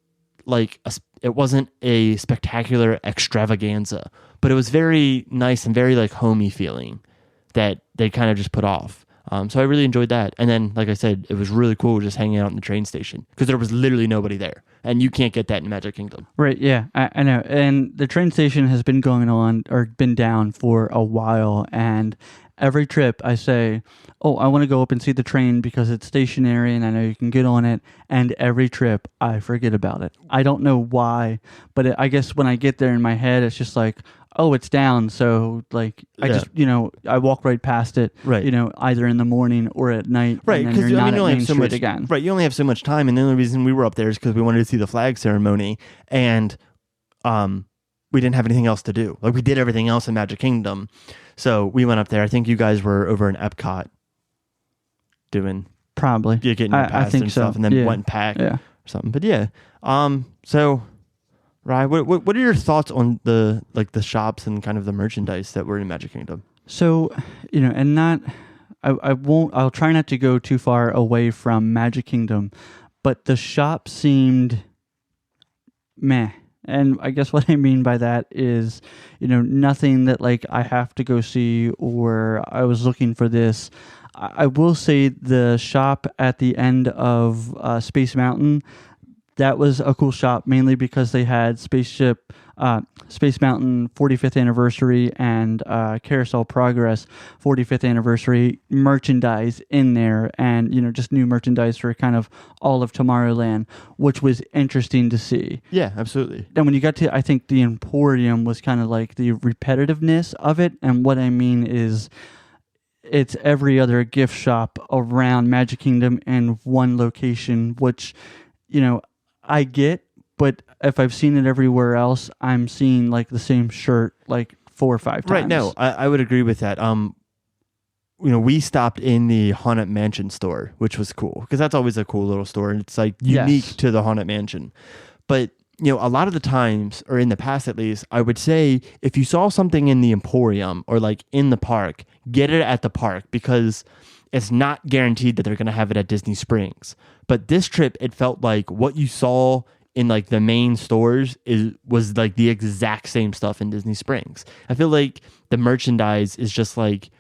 a spectacular extravaganza, but it was very nice and very like homey feeling that they kind of just put off. So I really enjoyed that. And then, like I said, it was really cool just hanging out in the train station because there was literally nobody there. And you can't get that in Magic Kingdom. Right, yeah, I know. And the train station has been going on or been down for a while. And every trip I say, oh, I want to go up and see the train because it's stationary and I know you can get on it. And every trip I forget about it. I don't know why, but I guess when I get there in my head, it's just like, oh, it's down. So like, I just, I walk right past it, right. Either in the morning or at night. Right. Because you only have so much again. Right. You only have so much time. And the only reason we were up there is because we wanted to see the flag ceremony, and we didn't have anything else to do. Like, we did everything else in Magic Kingdom. So we went up there. I think you guys were over in Epcot doing probably getting your pass and stuff, and then went pack or something. But yeah. So Ryan, what are your thoughts on the shops and kind of the merchandise that were in Magic Kingdom? So, and not, I'll try not to go too far away from Magic Kingdom, but the shop seemed meh. And I guess what I mean by that is, nothing that like I have to go see or I was looking for this. I will say the shop at the end of Space Mountain, that was a cool shop, mainly because they had Space Mountain 45th anniversary and Carousel Progress 45th anniversary merchandise in there, and just new merchandise for kind of all of Tomorrowland, which was interesting to see. Yeah, absolutely. And when you got to, I think the Emporium was kind of like the repetitiveness of it, and what I mean is, it's every other gift shop around Magic Kingdom in one location, which, I get, but if I've seen it everywhere else, I'm seeing like the same shirt like 4 or 5 times. Right. No, I would agree with that. We stopped in the Haunted Mansion store, which was cool because that's always a cool little store, and it's like unique to the Haunted Mansion. But a lot of the times, or in the past at least, I would say if you saw something in the Emporium or like in the park, get it at the park, because it's not guaranteed that they're going to have it at Disney Springs. But this trip, it felt like what you saw in like the main stores was like the exact same stuff in Disney Springs. I feel like the merchandise is just like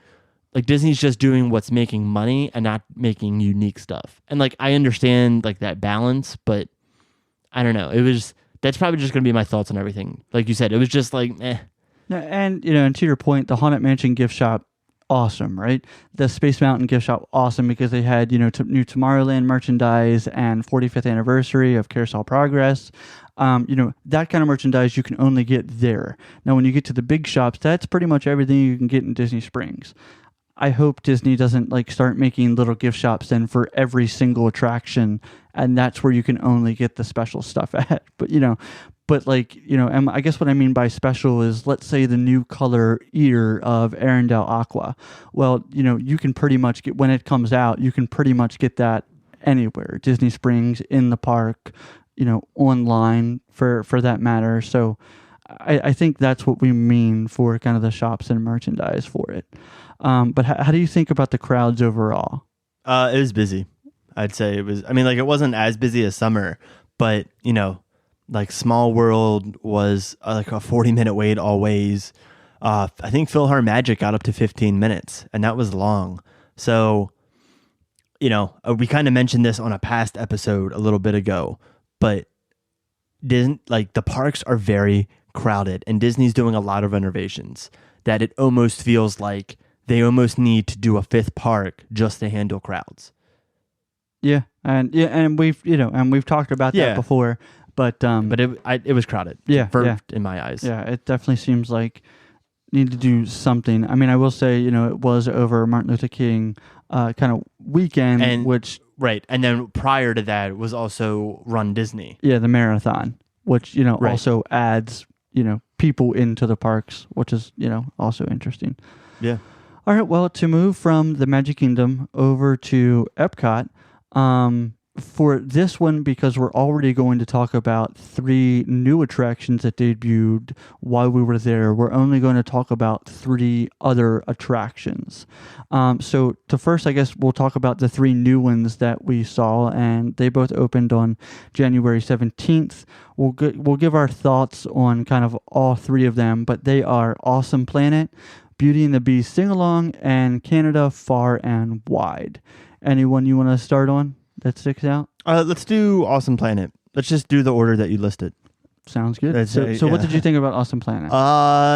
Disney's just doing what's making money and not making unique stuff. And like, I understand like that balance, but I don't know. That's probably just going to be my thoughts on everything. Like you said, it was just like, eh. And, and to your point, the Haunted Mansion gift shop, awesome, right? The Space Mountain gift shop, awesome, because they had, new Tomorrowland merchandise and 45th anniversary of Carousel Progress. That kind of merchandise you can only get there. Now, when you get to the big shops, that's pretty much everything you can get in Disney Springs. I hope Disney doesn't like start making little gift shops then for every single attraction, and that's where you can only get the special stuff at. But and I guess what I mean by special is, let's say the new color ear of Arendelle Aqua. Well, you can pretty much get, when it comes out, you can pretty much get that anywhere. Disney Springs, in the park, online for that matter. So I think that's what we mean for kind of the shops and merchandise for it. But how do you think about the crowds overall? It was busy. I'd say it was. I mean, like it wasn't as busy as summer, but like Small World was like a 40-minute wait always. I think Philhar Magic got up to 15 minutes, and that was long. So, we kind of mentioned this on a past episode a little bit ago, but the parks are very crowded, and Disney's doing a lot of renovations that it almost feels like they almost need to do a fifth park just to handle crowds. Yeah, and we've talked about that before, but it was crowded. In my eyes. Yeah, it definitely seems like need to do something. I mean, I will say, it was over Martin Luther King kind of weekend, and then prior to that was also Run Disney. Yeah, the marathon, which also adds people into the parks, which is also interesting. Yeah. All right. Well, to move from the Magic Kingdom over to Epcot, for this one, because we're already going to talk about 3 new attractions that debuted while we were there, we're only going to talk about 3 other attractions. So to first, I guess we'll talk about the 3 new ones that we saw, and they both opened on January 17th. We'll give our thoughts on kind of all 3 of them, but they are Awesome Planet, Beauty and the Beast Sing-Along, and Canada Far and Wide. Anyone you want to start on that sticks out? Let's do Awesome Planet. Let's just do the order that you listed. Sounds good. So what did you think about Awesome Planet?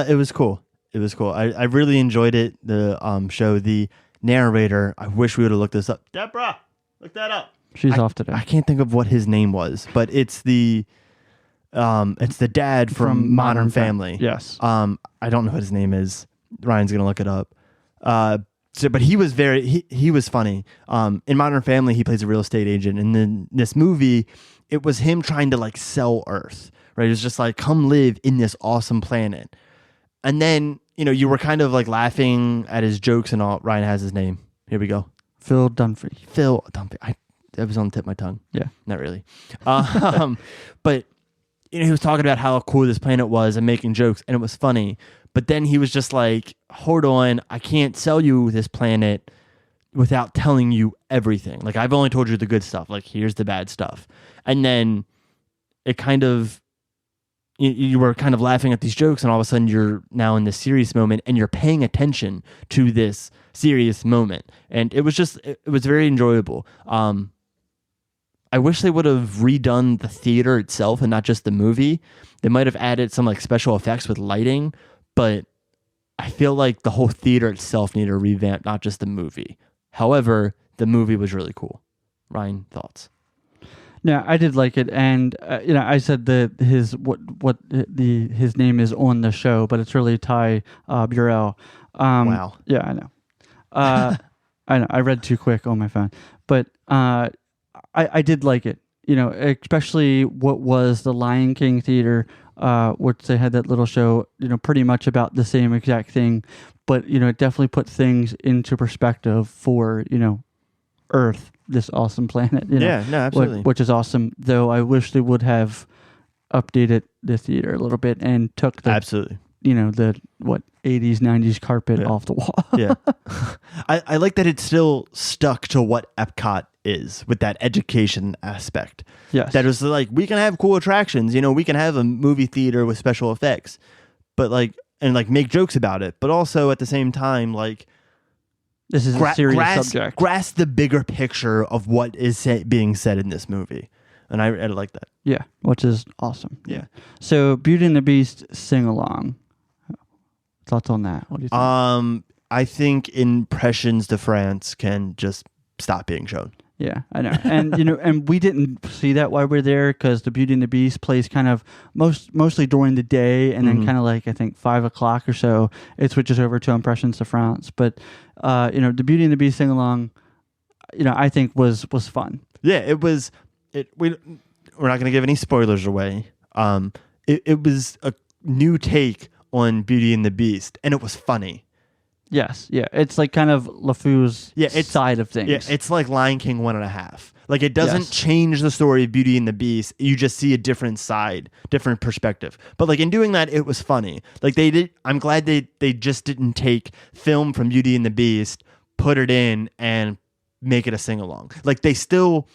It was cool. I really enjoyed it. The show, the narrator. I wish we would have looked this up. Deborah, look that up. She's off today. I can't think of what his name was, but it's the dad from Modern Family. Yes. I don't know what his name is. Ryan's gonna look it up. But he was he was funny. In Modern Family, he plays a real estate agent, and then this movie, it was him trying to like sell Earth. Right? It was just like, come live in this awesome planet, and then you were kind of like laughing at his jokes and all. Ryan has his name. Here we go. Phil Dunphy. Phil Dunphy. That was on the tip of my tongue. Yeah, not really. But he was talking about how cool this planet was and making jokes, and it was funny. But then he was just like, hold on, I can't sell you this planet without telling you everything. Like, I've only told you the good stuff. Like, here's the bad stuff. And then it kind of, you were kind of laughing at these jokes, and all of a sudden you're now in this serious moment, and you're paying attention to this serious moment. And it was very enjoyable. I wish they would have redone the theater itself and not just the movie. They might have added some like special effects with lighting, but I feel like the whole theater itself needed a revamp, not just the movie. However, the movie was really cool. Ryan, thoughts? Yeah, I did like it, and I said that his name is on the show, but it's really Ty Burrell. Wow. Yeah, I know. I know. I read too quick on my phone, but I did like it. Especially what was the Lion King theater, which they had that little show, pretty much about the same exact thing, but it definitely put things into perspective for Earth, this awesome planet. Yeah, no, absolutely. Which is awesome. Though I wish they would have updated the theater a little bit and took the absolutely the 80s 90s carpet off the wall. Yeah, I like that it's still stuck to what Epcot is with that education aspect. Yes, that was like, we can have cool attractions, we can have a movie theater with special effects, but make jokes about it, but also at the same time, like, this is a serious subject. Grasp the bigger picture of what is being said in this movie, and I like that. Yeah, which is awesome. Yeah. So Beauty and the Beast Sing-Along. Thoughts on that? What do you think? I think Impressions de France can just stop being shown. Yeah, I know. And and we didn't see that while we were there, because the Beauty and the Beast plays kind of mostly during the day, and then kind of like, I think 5 o'clock or so, it switches over to Impressions de France. But the Beauty and the Beast Sing-Along, I think was fun. Yeah, it was. We're not going to give any spoilers away. It was a new take on Beauty and the Beast, and it was funny. Yes, yeah. It's like kind of LeFou's side of things. Yeah, it's like Lion King 1.5. Like it doesn't Yes. change the story of Beauty and the Beast. You just see a different side, different perspective. But like in doing that, it was funny. Like I'm glad they just didn't take film from Beauty and the Beast, put it in, and make it a sing along. Like they still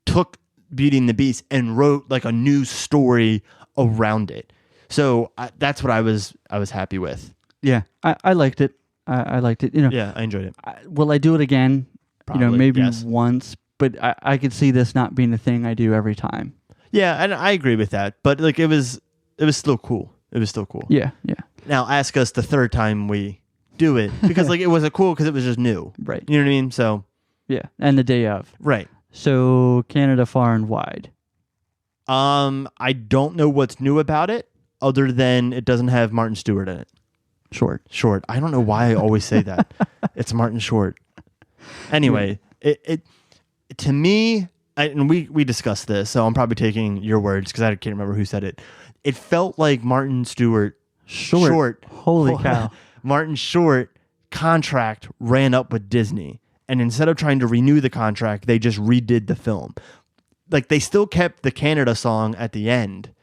took Beauty and the Beast and wrote like a new story around it. So that's what I was happy with. Yeah, I liked it. I liked it. Yeah, I enjoyed it. Will I do it again? Probably, maybe yes. once. But I could see this not being a thing I do every time. Yeah, and I agree with that. But like it was still cool. It was still cool. Yeah. Now ask us the third time we do it because like it wasn't cool because it was just new. Right. You know what I mean? So yeah, and the day of. Right. So Canada far and wide. I don't know what's new about it other than it doesn't have Martin Stewart in it. Short. I don't know why I always say that. It's Martin Short. Anyway, it to me, and we discussed this, so I'm probably taking your words because I can't remember who said it. It felt like Martin Stewart Short. Holy cow. Martin Short contract ran up with Disney, and instead of trying to renew the contract, they just redid the film. Like they still kept the Canada song at the end.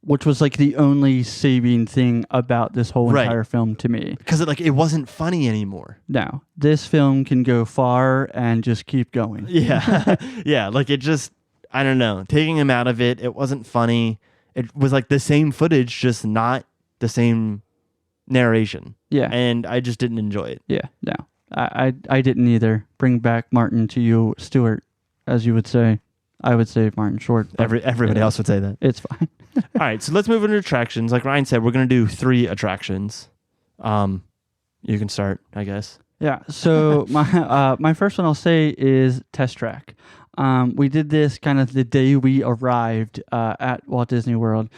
Which was like the only saving thing about this whole entire film to me. Because it wasn't funny anymore. No, this film can go far and just keep going. Yeah. Yeah, like it just, I don't know. Taking him out of it, it wasn't funny. It was like the same footage, just not the same narration. Yeah. And I just didn't enjoy it. Yeah, no. I didn't either. Bring back Martin to you, Stewart, as you would say. I would say Martin Short. Everybody else would say that. It's fine. All right, so let's move into attractions. Like Ryan said, we're going to do 3 attractions. You can start, I guess. Yeah. So my first one I'll say is Test Track. We did this kind of the day we arrived at Walt Disney World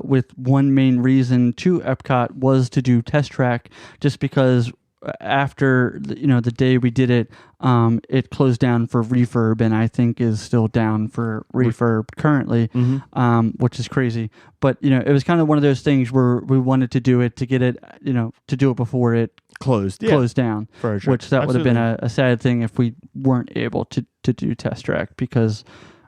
with one main reason to Epcot was to do Test Track, just because after the day we did it, it closed down for refurb, and I think is still down for refurb currently, which is crazy. But it was kind of one of those things where we wanted to do it to get it, to do it before it closed down, for sure. Which that would have been a sad thing if we weren't able to do Test Track, because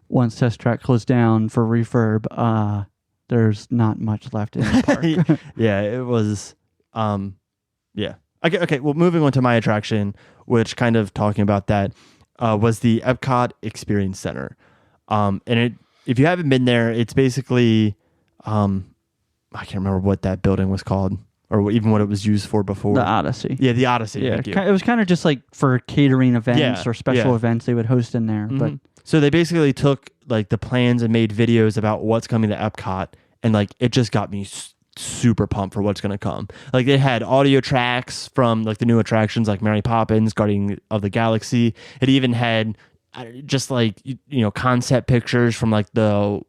once Test Track closed down for refurb, there's not much left in the park. Yeah, it was. Yeah. Okay, well, moving on to my attraction, which kind of talking about that, was the Epcot Experience Center. And if you haven't been there, it's basically, I can't remember what that building was called, or even what it was used for before. The Odyssey. Yeah, the Odyssey. Yeah, thank you. it was kind of just like for catering events or special events they would host in there. But so they basically took like the plans and made videos about what's coming to Epcot, and like it just got me super pumped for what's going to come. Like they had audio tracks from like the new attractions like Mary Poppins, Guardian of the Galaxy. It even had just like concept pictures from like the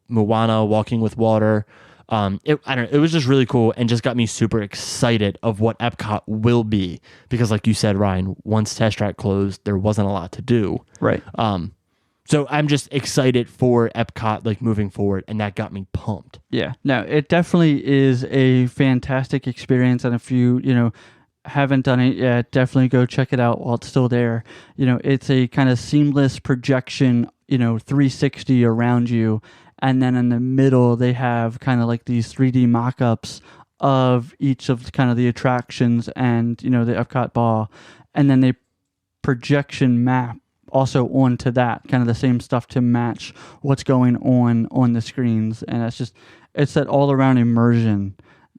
Moana Walking with Water. It was just really cool and just got me super excited of what Epcot will be, because like you said, Ryan, once Test Track closed, there wasn't a lot to do. Right. So I'm just excited for Epcot like moving forward, and that got me pumped. Yeah, no, it definitely is a fantastic experience, and if you haven't done it yet, definitely go check it out while it's still there. It's a kind of seamless projection, 360 around you, and then in the middle they have kind of like these 3D mock-ups of each of kind of the attractions and the Epcot ball, and then they projection map also onto that kind of the same stuff to match what's going on the screens. And it's that all around immersion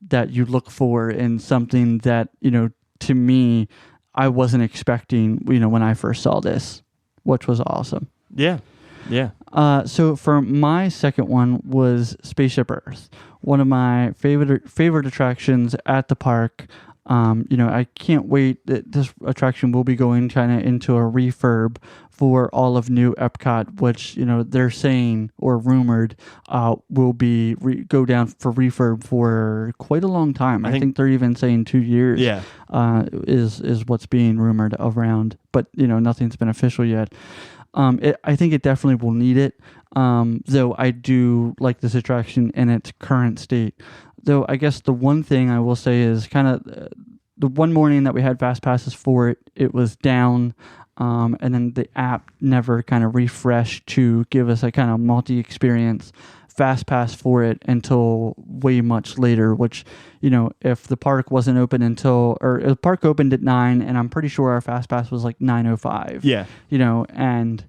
that you look for in something that to me I wasn't expecting when I first saw this, which was awesome. Yeah So for my second one was Spaceship Earth, one of my favorite attractions at the park. I can't wait. This attraction will be going kind of into a refurb for all of new Epcot, which they're saying or rumored will be go down for refurb for quite a long time. I think they're even saying 2 years. Yeah, is what's being rumored around, but nothing's been official yet. I think it definitely will need it. Though I do like this attraction in its current state. Though I guess the one thing I will say is kind of the one morning that we had fast passes for it, it was down. And then the app never kind of refreshed to give us a kind of multi-experience fast pass for it until way much later, which, if the park wasn't open or the park opened at 9, and I'm pretty sure our fast pass was like 9:05. Yeah. And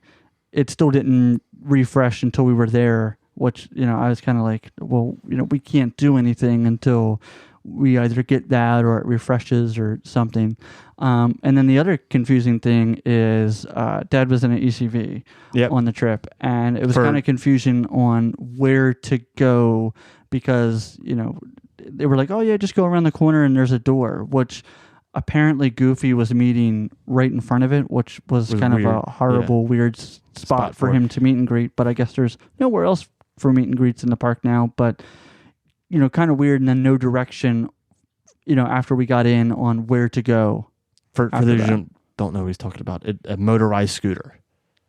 it still didn't refresh until we were there, which, I was kind of like, well, we can't do anything until we either get that or it refreshes or something. And then the other confusing thing is Dad was in an ECV on the trip, and it was kind of confusion on where to go because, they were like, oh, yeah, just go around the corner and there's a door, which apparently Goofy was meeting right in front of it, which was kind weird. Of a horrible, weird spot for him to meet and greet. But I guess there's nowhere else for meet and greets in the park now. But kind of weird, and then no direction, after we got in on where to go. For those who don't know what he's talking about, a motorized scooter.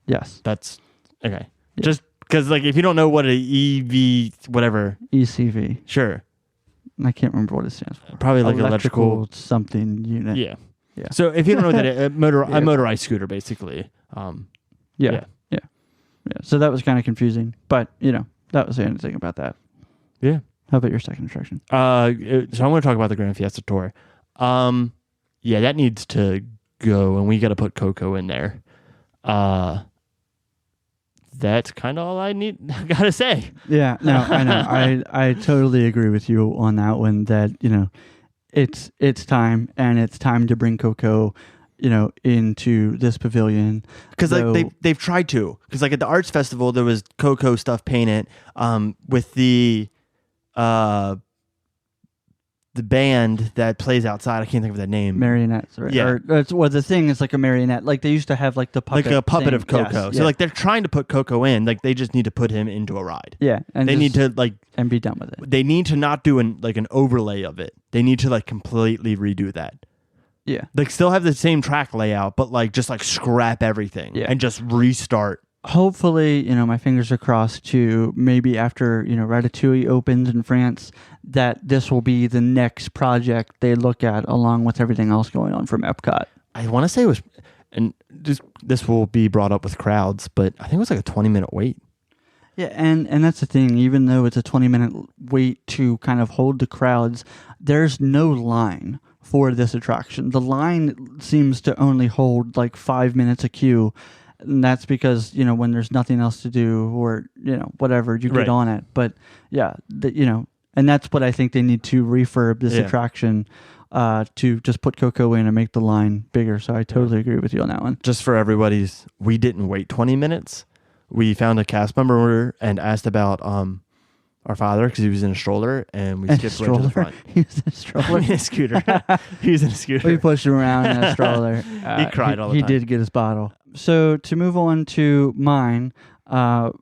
Yes. That's, okay. Yeah. Just because, if you don't know what an EV, whatever. ECV. Sure. I can't remember what it stands for. Probably like electrical something unit. Yeah. So if you don't know what that is, a motorized scooter, basically. Yeah. So that was kind of confusing, but, that was the only thing about that. Yeah. How about your second attraction? So I'm going to talk about the Grand Fiesta Tour. Yeah, that needs to go, and we got to put Coco in there. That's kind of all I gotta say. Yeah, no, I know. I totally agree with you on that one. That it's time, and it's time to bring Coco, into this pavilion because they've tried to. Because at the Arts Festival, there was Coco stuff painted. With the band that plays outside, I can't think of that name. Marionettes, right? Yeah. The thing is like a marionette. Like they used to have like the puppet, like a puppet thing. of Coco. Yes, so they're trying to put Coco in. Like they just need to put him into a ride. Yeah, and they need to and be done with it. They need to not do an overlay of it. They need to completely redo that. Yeah, still have the same track layout, but just scrap everything and just restart. Hopefully, my fingers are crossed to maybe after, Ratatouille opens in France, that this will be the next project they look at along with everything else going on from Epcot. I want to say it was, and this will be brought up with crowds, but I think it was like a 20-minute wait. Yeah, and that's the thing. Even though it's a 20-minute wait to kind of hold the crowds, there's no line for this attraction. The line seems to only hold 5 minutes a queue. And that's because, when there's nothing else to do or, whatever, you get on it. But yeah, and that's what I think they need to refurb this attraction to just put Coco in and make the line bigger. So I totally agree with you on that one. Just for we didn't wait 20 minutes. We found a cast member and asked about our father because he was in a stroller, and we skipped right to the front. He was in a stroller? In a scooter. He was in a scooter. We pushed him around in a stroller. He cried all the time. He did get his bottle. So to move on to mine, my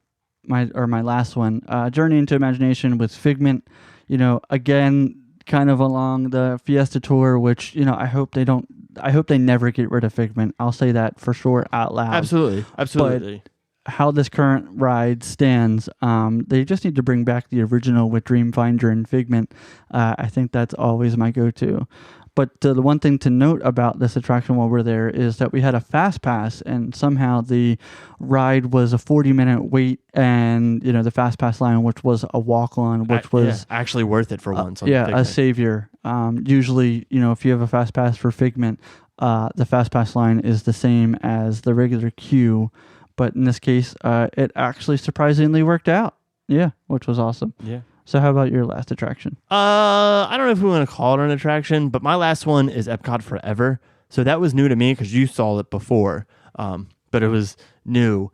last one, Journey into Imagination with Figment, again, kind of along the Fiesta Tour, which, I hope they never get rid of Figment. I'll say that for sure out loud. Absolutely. But how this current ride stands, they just need to bring back the original with Dreamfinder and Figment. I think that's always my go-to. But the one thing to note about this attraction while we're there is that we had a fast pass, and somehow the ride was a 40-minute wait, and the fast pass line, which was a walk-on, which was actually worth it for once. A savior. Usually, if you have a fast pass for Figment, the fast pass line is the same as the regular queue, but in this case, it actually surprisingly worked out. Yeah, which was awesome. Yeah. So how about your last attraction? I don't know if we want to call it an attraction, but my last one is Epcot Forever. So that was new to me because you saw it before, but it was new.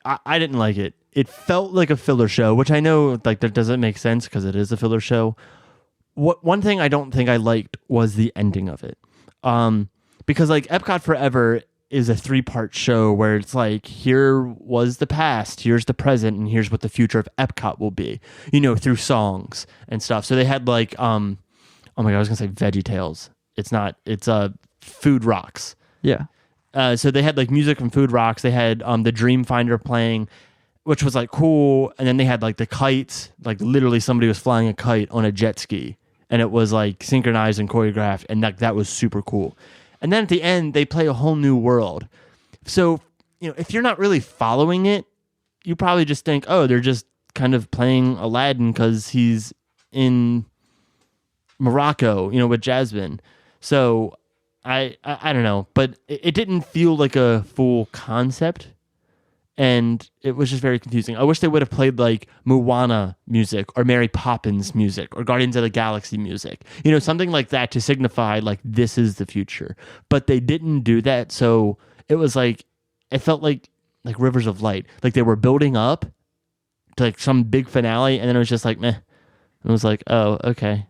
I didn't like it. It felt like a filler show, which I know that doesn't make sense because it is a filler show. One thing I don't think I liked was the ending of it, because Epcot Forever is a 3-part show where it's here was the past, here's the present, and here's what the future of Epcot will be, through songs and stuff. So they had oh my God, I was going to say Veggie Tales. It's not, it's Food Rocks. Yeah. So they had music from Food Rocks. They had the Dreamfinder playing, which was cool. And then they had the kites, literally somebody was flying a kite on a jet ski. and it was like synchronized and choreographed, and that was super cool. And then at the end, they play a whole new world. So, if you're not really following it, you probably just think, oh, they're just kind of playing Aladdin because he's in Morocco, with Jasmine. So I don't know, but it didn't feel like a full concept, and it was just very confusing. I wish they would have played like Moana music or Mary Poppins music or Guardians of the Galaxy music, something like that to signify like this is the future. But they didn't do that, so it was like it felt like Rivers of Light, like they were building up to like some big finale, and then it was just like meh. It was like, oh, okay.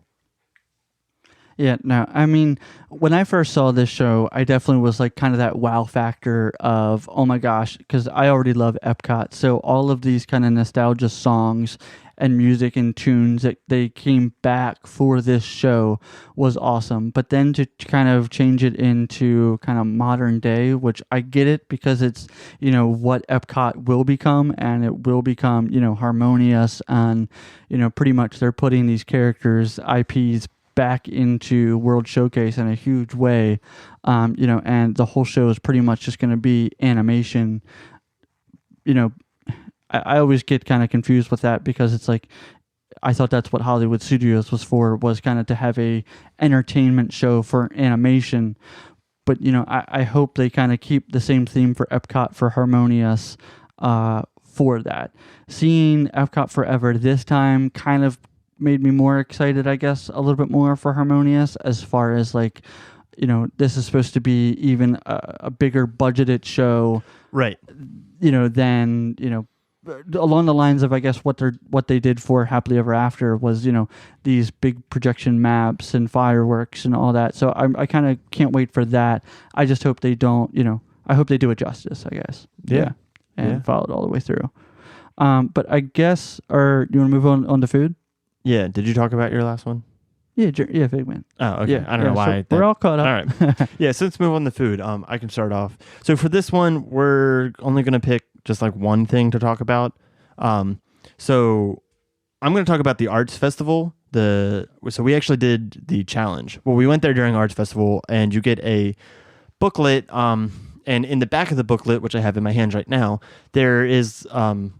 Yeah, no, I mean, when I first saw this show, I definitely was like kind of that wow factor of, oh my gosh, because I already love Epcot. So all of these kind of nostalgia songs and music and tunes that they came back for this show was awesome. But then to kind of change it into kind of modern day, which I get it because it's, what Epcot will become, and it will become, harmonious, and, pretty much they're putting these characters, IPs, back into World Showcase in a huge way, and the whole show is pretty much just going to be animation. I always get kind of confused with that because it's like, I thought that's what Hollywood Studios was kind of to have a entertainment show for animation. But, I hope they kind of keep the same theme for Epcot for Harmonious for that. Seeing Epcot Forever this time kind of made me more excited, I guess, a little bit more for Harmonious, as far as like, this is supposed to be even a bigger budgeted show, right? Than along the lines of, I guess, what they did for Happily Ever After was, these big projection maps and fireworks and all that. So I kind of can't wait for that. I just hope they don't, I hope they do it justice, I guess. Yeah. And follow it all the way through. But I guess, or you want to move on to food? Yeah. Did you talk about your last one? Yeah, Figment. Oh, okay. Yeah, I don't know why. So we're all caught up. All right. Yeah, so let's move on to food. I can start off. So for this one, we're only going to pick just like one thing to talk about. So I'm going to talk about the Arts Festival. So we actually did the challenge. Well, we went there during Arts Festival, and you get a booklet. And in the back of the booklet, which I have in my hands right now, there is 5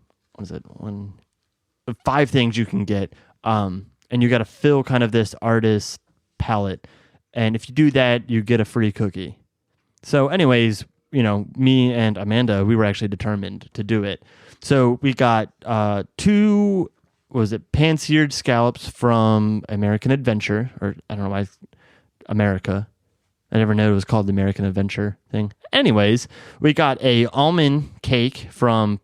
things you can get. And you got to fill kind of this artist palette. And if you do that, you get a free cookie. So anyways, me and Amanda, we were actually determined to do it. So we got 2, pan-seared scallops from American Adventure, or I don't know why, America. I never knew it was called the American Adventure thing. Anyways, we got a almond cake from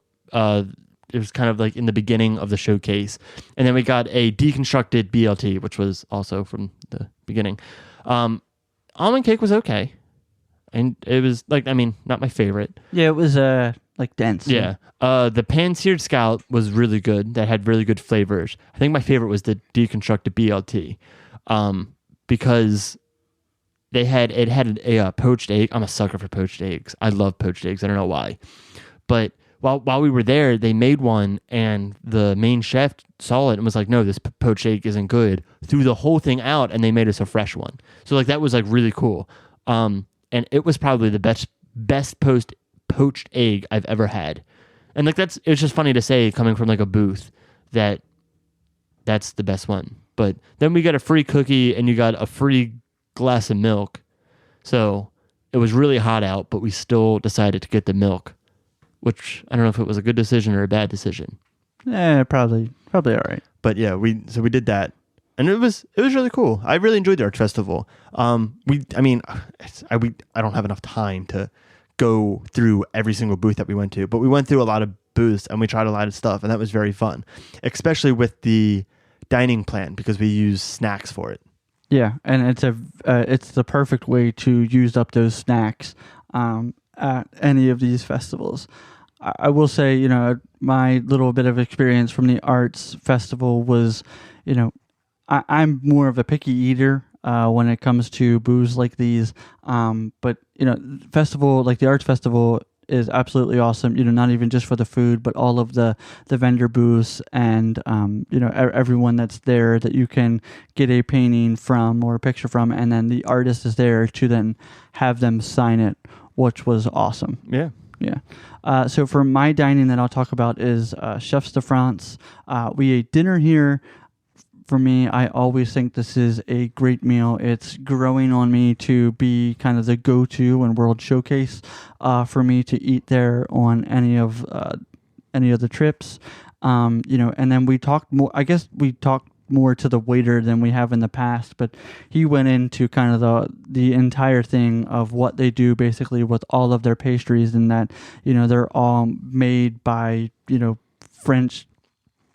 it was kind of like in the beginning of the showcase. And then we got a deconstructed BLT, which was also from the beginning. Almond cake was okay. And it was like, not my favorite. Yeah, it was like dense. Yeah. The pan-seared scallop was really good. That had really good flavors. I think my favorite was the deconstructed BLT. Because it had a poached egg. I'm a sucker for poached eggs. I love poached eggs. I don't know why. But while we were there, they made one, and the main chef saw it and was like, no, this poached egg isn't good. Threw the whole thing out, and they made us a fresh one. So like that was like really cool. And it was probably the best poached egg I've ever had. And like it's just funny to say, coming from like a booth, that's the best one. But then we got a free cookie, and you got a free glass of milk. So it was really hot out, but we still decided to get the milk, which I don't know if it was a good decision or a bad decision. Probably all right. But yeah, we did that, and it was really cool. I really enjoyed the Arts Festival. I don't have enough time to go through every single booth that we went to, but we went through a lot of booths and we tried a lot of stuff, and that was very fun, especially with the dining plan because we used snacks for it. Yeah, and it's the perfect way to use up those snacks at any of these festivals. I will say, my little bit of experience from the Arts Festival was, I'm more of a picky eater when it comes to booths like these. But, festival, like the Arts Festival, is absolutely awesome. Not even just for the food, but all of the vendor booths and everyone that's there that you can get a painting from or a picture from, and then the artist is there to then have them sign it, which was awesome. Yeah. Yeah. So for my dining that I'll talk about is Chefs de France. We ate dinner here. For me, I always think this is a great meal. It's growing on me to be kind of the go-to and World Showcase for me to eat there on any of the trips. And then we talked more. I guess we talked more to the waiter than we have in the past, but he went into kind of the entire thing of what they do basically with all of their pastries, and that they're all made by French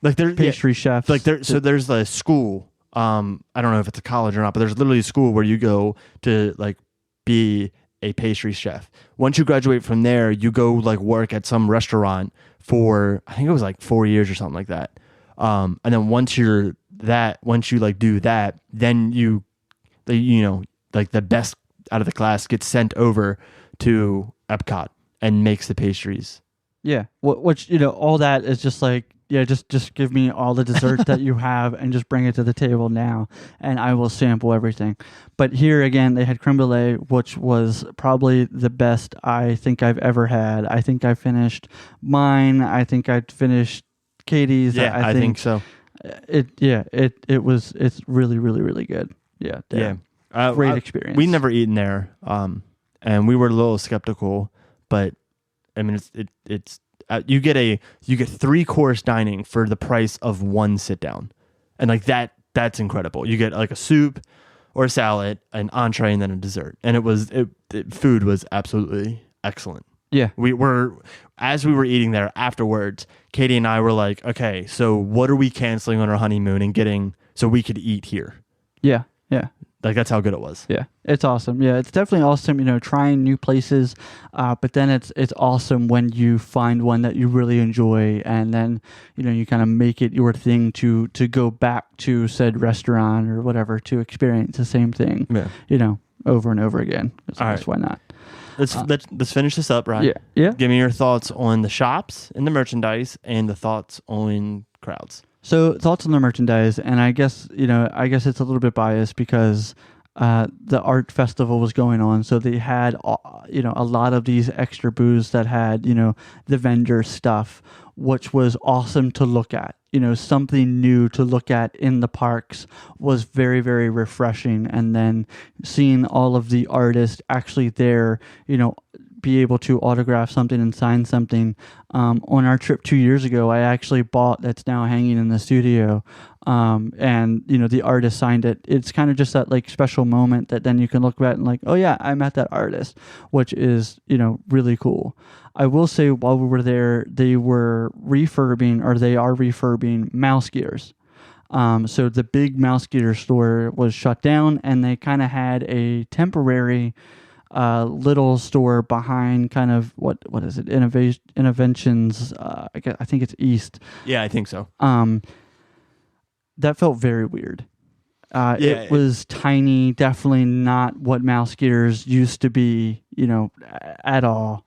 like they're pastry chefs. Like so there's a school. I don't know if it's a college or not, but there's literally a school where you go to like be a pastry chef. Once you graduate from there, you go like work at some restaurant for, I think it was like 4 years or something like that. And then once you like do that, then like the best out of the class gets sent over to Epcot and makes the pastries. Yeah, which all that is just like, yeah, just give me all the dessert that you have and just bring it to the table now, and I will sample everything. But here again, they had creme brulee, which was probably the best I think I've ever had. I think I finished mine. I think I finished Katie's. Yeah, I think so. It's really, really, really good. Yeah. Great experience. We never eaten there, and we were a little skeptical, but I mean, it's you get 3-course dining for the price of one sit down, and like that's incredible. You get like a soup or a salad, an entree, and then a dessert, and food was absolutely excellent. Yeah, as we were eating there afterwards, Katie and I were like, okay, so what are we canceling on our honeymoon and getting so we could eat here? Yeah. Like that's how good it was. Yeah, it's awesome. Yeah, it's definitely awesome, trying new places. But then it's awesome when you find one that you really enjoy, and then, you kind of make it your thing to go back to said restaurant or whatever to experience the same thing, over and over again. So that's why not. Let's finish this up, Ryan. Yeah. Give me your thoughts on the shops and the merchandise and the thoughts on crowds. So thoughts on the merchandise, and I guess it's a little bit biased because the art festival was going on, so they had a lot of these extra booths that had the vendor stuff, which was awesome to look at. Something new to look at in the parks was very, very refreshing, and then seeing all of the artists actually there, be able to autograph something and sign something. On our trip 2 years ago, I actually bought that's now hanging in the studio, and the artist signed it. It's kind of just that like special moment that then you can look at and like, oh yeah, I met that artist, which is really cool. I will say while we were there, they are refurbing Mouse Gears. So the big Mouse Gear store was shut down, and they kind of had a temporary little store behind kind of what is it? Innovations. I think it's East. Yeah, I think so. That felt very weird. It was tiny, definitely not what Mouse Gears used to be, at all.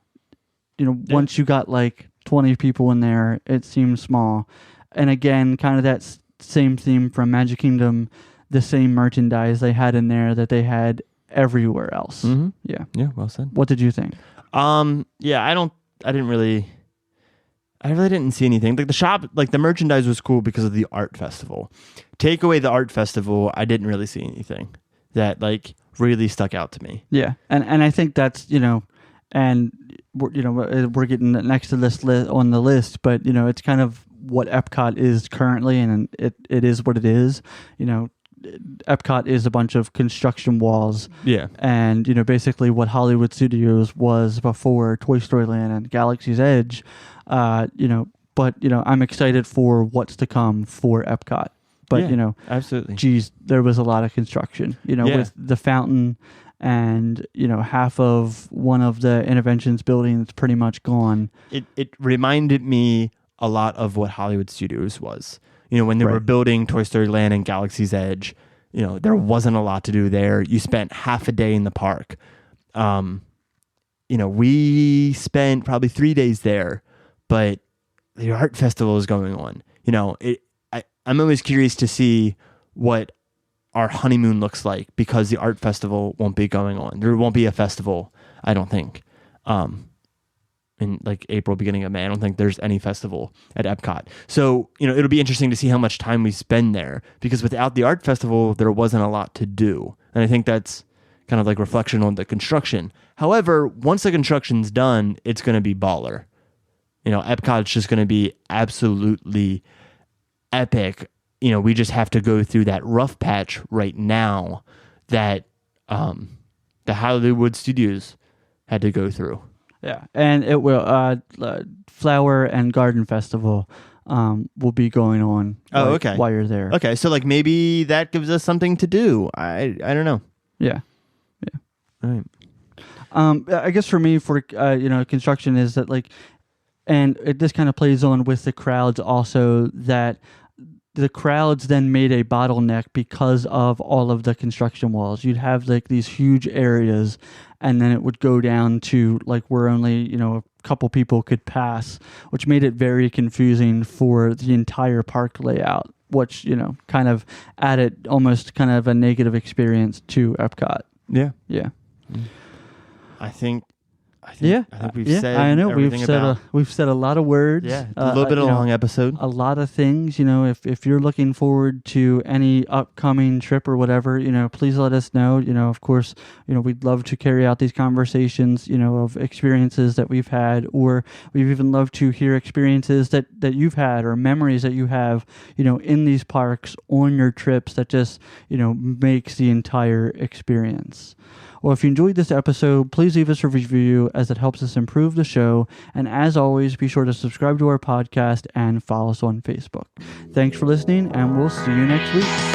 Once you got like 20 people in there, it seemed small. And again, kind of that same theme from Magic Kingdom, the same merchandise they had in there that they had everywhere else. Mm-hmm. Yeah, well said. What did you think? I really didn't see anything. Like the shop, like the merchandise was cool because of the art festival. Take away the art festival, I didn't really see anything that like really stuck out to me. Yeah, and I think that's and we're getting next to this on the list, but it's kind of what Epcot is currently, and it is what it is. Epcot is a bunch of construction walls. Yeah. And, basically what Hollywood Studios was before Toy Story Land and Galaxy's Edge, but, I'm excited for what's to come for Epcot. But, absolutely. Geez, there was a lot of construction, with the fountain and, half of one of the Interventions buildings pretty much gone. It reminded me a lot of what Hollywood Studios was. When they were building Toy Story Land and Galaxy's Edge, there wasn't a lot to do there. You spent half a day in the park. we spent probably 3 days there, but the art festival is going on. I'm always curious to see what our honeymoon looks like because the art festival won't be going on. There won't be a festival, I don't think, in like April, beginning of May. I don't think there's any festival at Epcot. So, it'll be interesting to see how much time we spend there because without the art festival, there wasn't a lot to do. And I think that's kind of like reflection on the construction. However, once the construction's done, it's going to be baller. Epcot's just going to be absolutely epic. We just have to go through that rough patch right now that the Hollywood studios had to go through. Yeah, and it will Flower and Garden Festival will be going on. Okay. While you're there. Okay, so like maybe that gives us something to do. I don't know. Yeah. All right. I guess for me, construction is that this kind of plays on with the crowds also, that the crowds then made a bottleneck because of all of the construction walls. You'd have these huge areas, and then it would go down to where only a couple people could pass, which made it very confusing for the entire park layout, which kind of added almost kind of a negative experience to Epcot. Yeah. I think we've said. I know everything we've said a lot of words. Yeah, a little bit of a long episode. A lot of things. If you're looking forward to any upcoming trip or whatever, please let us know. Of course, we'd love to carry out these conversations, of experiences that we've had, or we'd even love to hear experiences that you've had or memories that you have, in these parks on your trips that just, makes the entire experience. Well, if you enjoyed this episode, please leave us a review as it helps us improve the show. And as always, be sure to subscribe to our podcast and follow us on Facebook. Thanks for listening, and we'll see you next week.